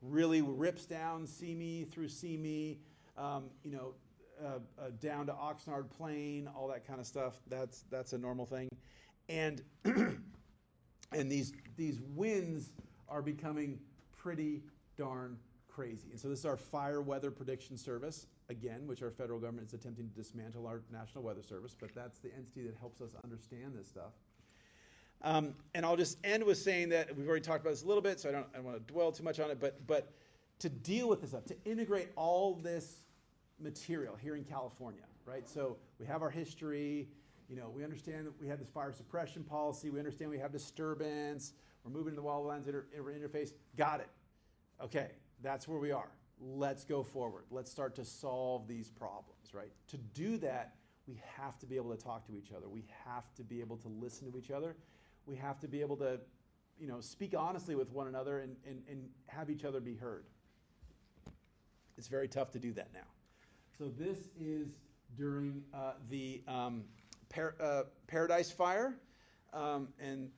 really rips down Simi through Simi, down to Oxnard Plain, all that kind of stuff. That's a normal thing, and and these winds are becoming pretty darn crazy. And so this is our Fire Weather Prediction Service, again, which our federal government is attempting to dismantle our National Weather Service, but that's the entity that helps us understand this stuff. And I'll just end with saying that we've already talked about this a little bit, so I don't want to dwell too much on it, but to deal with this stuff, to integrate all this material here in California, right? So we have our history, we understand that we have this fire suppression policy, we understand we have disturbance, we're moving to the wildlands interface, got it. Okay, that's where we are. Let's go forward. Let's start to solve these problems, right? To do that, we have to be able to talk to each other. We have to be able to listen to each other. We have to be able to, speak honestly with one another and have each other be heard. It's very tough to do that now. So this is during the Paradise Fire, and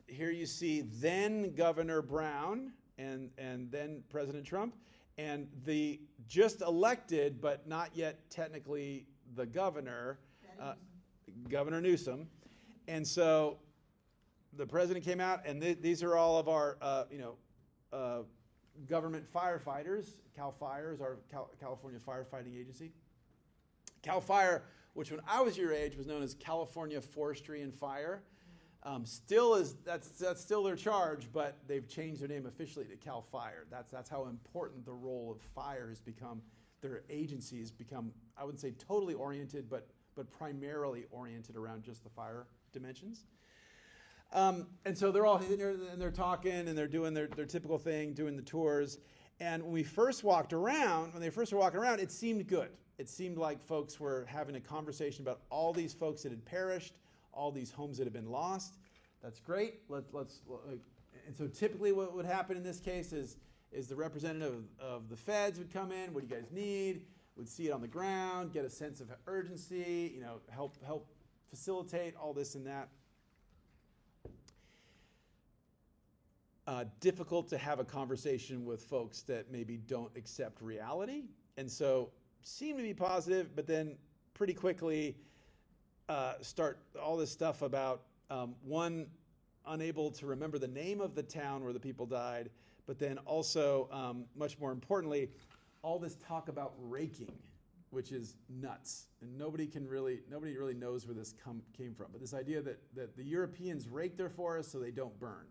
here you see then Governor Brown and then President Trump, and the just elected but not yet technically the governor, Governor Newsom, and so the president came out, and these are all of our government firefighters. CAL FIRE is our California Firefighting Agency. CAL FIRE, which when I was your age was known as California Forestry and Fire, that's still their charge, but they've changed their name officially to CAL FIRE. That's how important the role of fire has become. Their agency has become, I wouldn't say totally oriented, but primarily oriented around just the fire dimensions. And so they're all in there, and they're talking, and they're doing their typical thing, doing the tours. And when they first were walking around, it seemed good. It seemed like folks were having a conversation about all these folks that had perished, all these homes that had been lost. That's great. And so typically what would happen in this case is the representative of the feds would come in. What do you guys need? Would see it on the ground, get a sense of urgency, help facilitate all this and that. Difficult to have a conversation with folks that maybe don't accept reality, and so seem to be positive, but then pretty quickly start all this stuff about one, unable to remember the name of the town where the people died, but then also, much more importantly, all this talk about raking, which is nuts, and nobody really knows where this came from. But this idea that the Europeans rake their forests so they don't burn.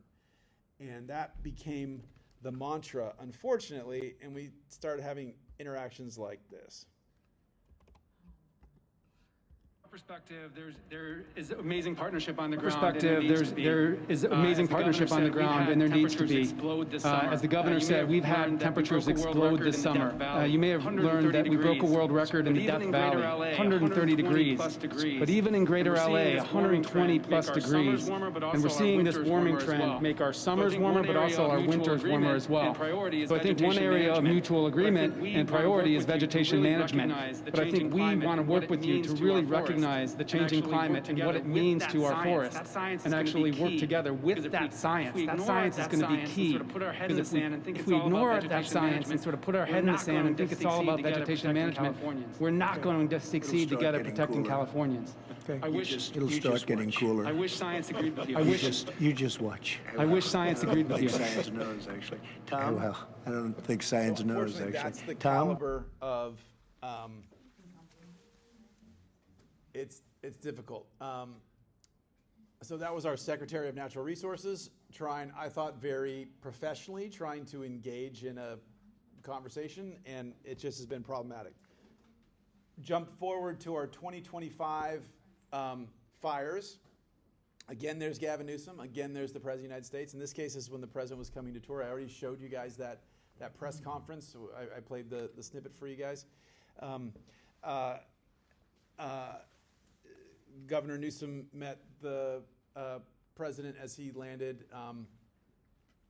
And that became the mantra, unfortunately, and we started having interactions like this. Perspective, there is amazing partnership on the ground. There is amazing partnership on the ground, and there needs to be. As the governor said, we've had temperatures explode this summer. You may have learned that we broke a world record in the Death Valley, 130 degrees. But even in Greater LA, 120 plus degrees. And we're seeing this warming trend make our summers warmer, but also our winters warmer as well. So I think one area of mutual agreement and priority is vegetation management. But I think we want to work with you to really recognize the changing climate and what it means to our forests, and actually work together with that science. That science is going to be key. Because if we ignore that science and sort of put our head in the sand and think it's all about vegetation management, we're not going to succeed together protecting Californians. Okay. It'll start getting cooler. I wish science agreed with you. You just watch. I wish science agreed with you. Science knows, actually. Tom? Well, I don't think science knows, Unfortunately, actually. that's the Tom? caliber of. It's difficult. So that was our Secretary of Natural Resources trying, I thought, very professionally trying to engage in a conversation, and it just has been problematic. Jump forward to our 2025 fires. Again, there's Gavin Newsom. Again, there's the President of the United States. In this case, this is when the President was coming to tour. I already showed you guys that press conference. So I played the snippet for you guys. Governor Newsom met the president as he landed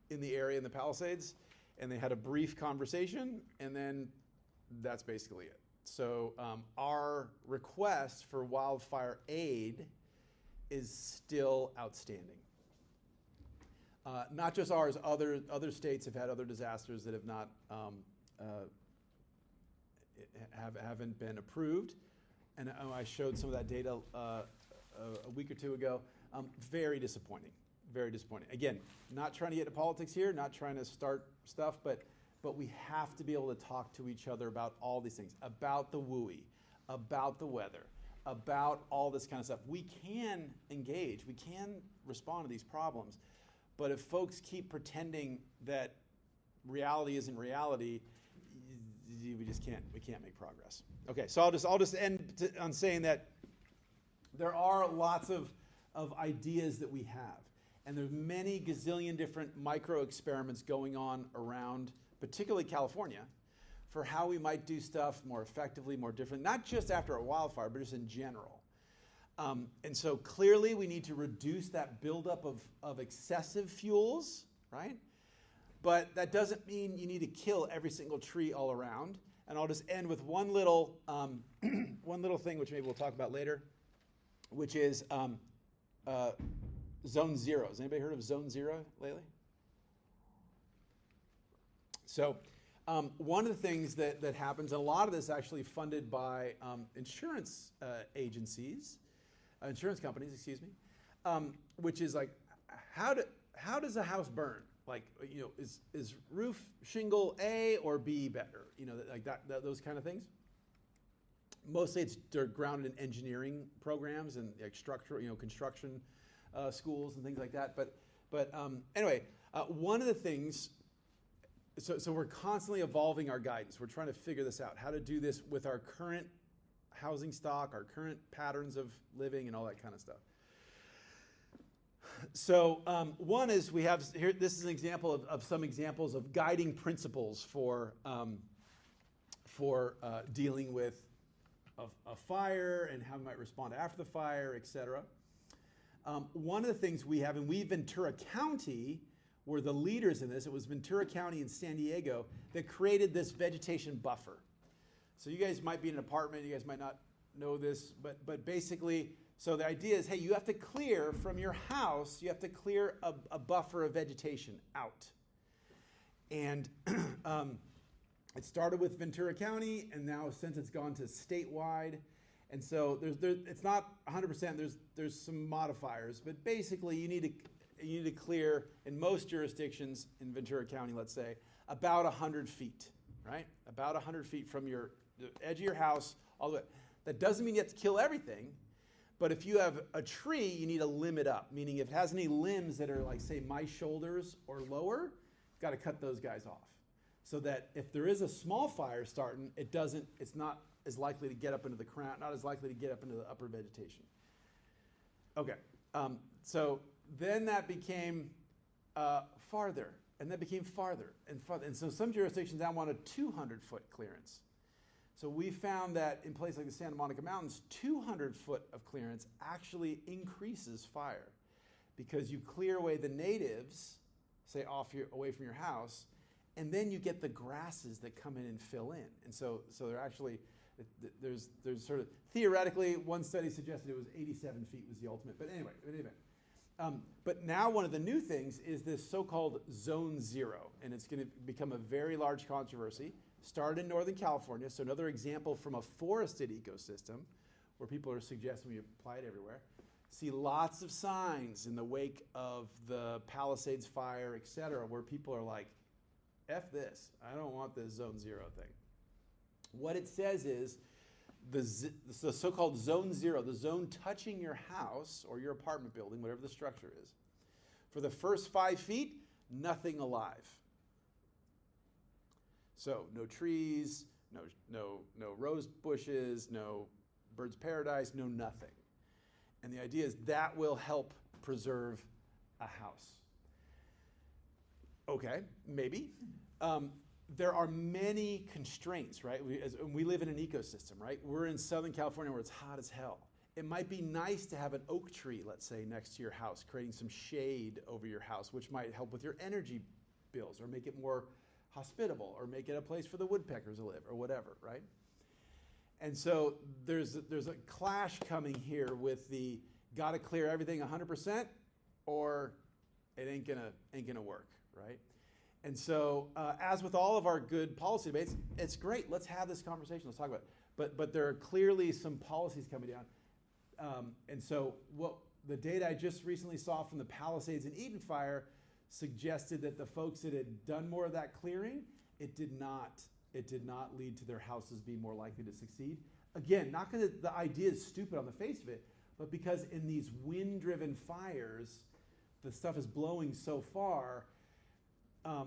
in the area in the Palisades, and they had a brief conversation, and then that's basically it. So our request for wildfire aid is still outstanding. Not just ours, other states have had other disasters that have not haven't been approved. And I showed some of that data a week or two ago. Very disappointing, very disappointing. Again, not trying to get into politics here, not trying to start stuff, but we have to be able to talk to each other about all these things, about the WUI, about the weather, about all this kind of stuff. We can engage, we can respond to these problems, but if folks keep pretending that reality isn't reality, we can't make progress. Okay, so I'll just end on saying that there are lots of ideas that we have, and there's many gazillion different micro experiments going on around, particularly California, for how we might do stuff more effectively, more differently, not just after a wildfire, but just in general. And so clearly we need to reduce that buildup of excessive fuels, right? But that doesn't mean you need to kill every single tree all around. And I'll just end with one little thing, which maybe we'll talk about later, which is zone zero. Has anybody heard of zone zero lately? So one of the things that happens, and a lot of this actually funded by insurance agencies, insurance companies, excuse me, which is like, how does a house burn? Like, you know, is roof shingle A or B better? You know, like that those kind of things. Mostly they're grounded in engineering programs and like structure, you know, construction schools and things like that. But anyway, one of the things, so we're constantly evolving our guidance. We're trying to figure this out, how to do this with our current housing stock, our current patterns of living and all that kind of stuff. So one is we have here, this is an example of some examples of guiding principles for dealing with a fire and how we might respond after the fire, et cetera. One of the things we have, and we, Ventura County, were the leaders in this. It was Ventura County and San Diego that created this vegetation buffer. So you guys might be in an apartment, you guys might not know this, but basically, so the idea is, hey, you have to clear from your house, you have to clear a buffer of vegetation out. And it started with Ventura County, and now since it's gone to statewide, and so it's not 100%. There's some modifiers, but basically you need to clear in most jurisdictions in Ventura County, let's say, about 100 feet, right? About 100 feet from the edge of your house all the way. That doesn't mean you have to kill everything. But if you have a tree, you need to limb it up, meaning if it has any limbs that are like, say, my shoulders or lower, you've got to cut those guys off. so that if there is a small fire starting, it's not as likely to get up into the crown, not as likely to get up into the upper vegetation. Okay, so then that became farther, and that became farther and farther. And so some jurisdictions now want a 200-foot clearance. So we found that in places like the Santa Monica Mountains, 200 foot of clearance actually increases fire because you clear away the natives, say away from your house, and then you get the grasses that come in and fill in. And so they're actually, there's sort of, theoretically, one study suggested it was 87 feet was the ultimate. But anyway, but now one of the new things is this so-called Zone 0, and it's going to become a very large controversy. Started in Northern California, so another example from a forested ecosystem where people are suggesting we apply it everywhere. See lots of signs in the wake of the Palisades fire, et cetera, where people are like, F this, I don't want this Zone 0 thing. What it says is the so-called Zone 0, the zone touching your house or your apartment building, whatever the structure is, for the first 5 feet, nothing alive. So no trees, no rose bushes, no bird's paradise, no nothing. And the idea is that will help preserve a house. Okay, maybe. There are many constraints, right? We live in an ecosystem, right? We're in Southern California where it's hot as hell. It might be nice to have an oak tree, let's say, next to your house, creating some shade over your house, which might help with your energy bills or make it more hospitable or make it a place for the woodpeckers to live or whatever, right? And so there's a clash coming here with the got to clear everything 100% or it ain't gonna work, right? And so as with all of our good policy debates, it's great. Let's have this conversation. Let's talk about it. But there are clearly some policies coming down. And so what the data I just recently saw from the Palisades and Eden fire suggested that the folks that had done more of that clearing, it did not lead to their houses being more likely to succeed. Again, not because the idea is stupid on the face of it, but because in these wind-driven fires, the stuff is blowing so far. And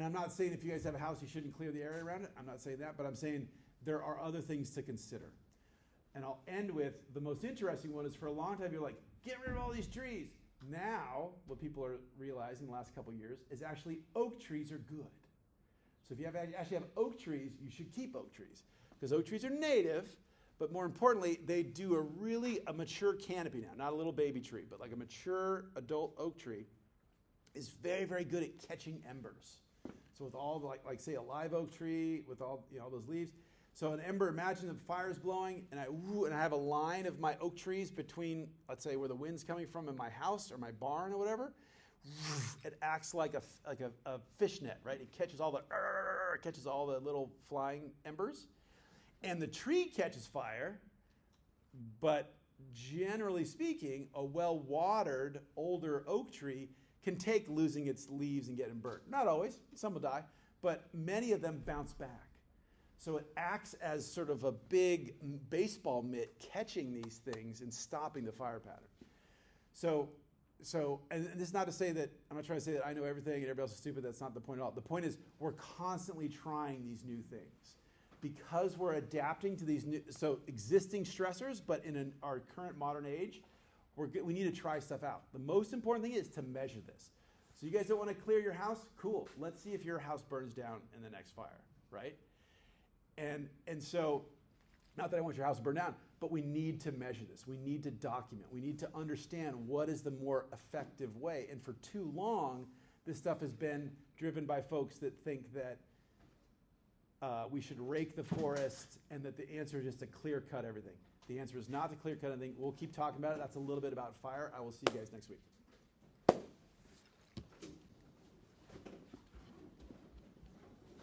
I'm not saying if you guys have a house, you shouldn't clear the area around it. I'm not saying that, but I'm saying there are other things to consider. And I'll end with the most interesting one is for a long time, you're like, get rid of all these trees. Now, what people are realizing the last couple of years is actually oak trees are good. So if you actually have oak trees, you should keep oak trees because oak trees are native, but more importantly, they do a mature canopy now, not a little baby tree, but like a mature adult oak tree is very, very good at catching embers. So with all the, like say a live oak tree with all those leaves. So an ember, imagine the fire's blowing and I have a line of my oak trees between, let's say, where the wind's coming from in my house or my barn or whatever. It acts like a fishnet, right? It catches all the little flying embers. And the tree catches fire, but generally speaking, a well-watered older oak tree can take losing its leaves and getting burnt. Not always, some will die, but many of them bounce back. So it acts as sort of a big baseball mitt catching these things and stopping the fire pattern. And this is not to say that, I'm not trying to say that I know everything and everybody else is stupid. That's not the point at all. The point is we're constantly trying these new things because we're adapting to these new, existing stressors, but in our current modern age, we need to try stuff out. The most important thing is to measure this. So you guys don't want to clear your house? Cool. Let's see if your house burns down in the next fire, right? And so, not that I want your house to burn down, but we need to measure this. We need to document. We need to understand what is the more effective way. And for too long, this stuff has been driven by folks that think that we should rake the forest and that the answer is just to clear cut everything. The answer is not to clear cut anything. We'll keep talking about it. That's a little bit about fire. I will see you guys next week.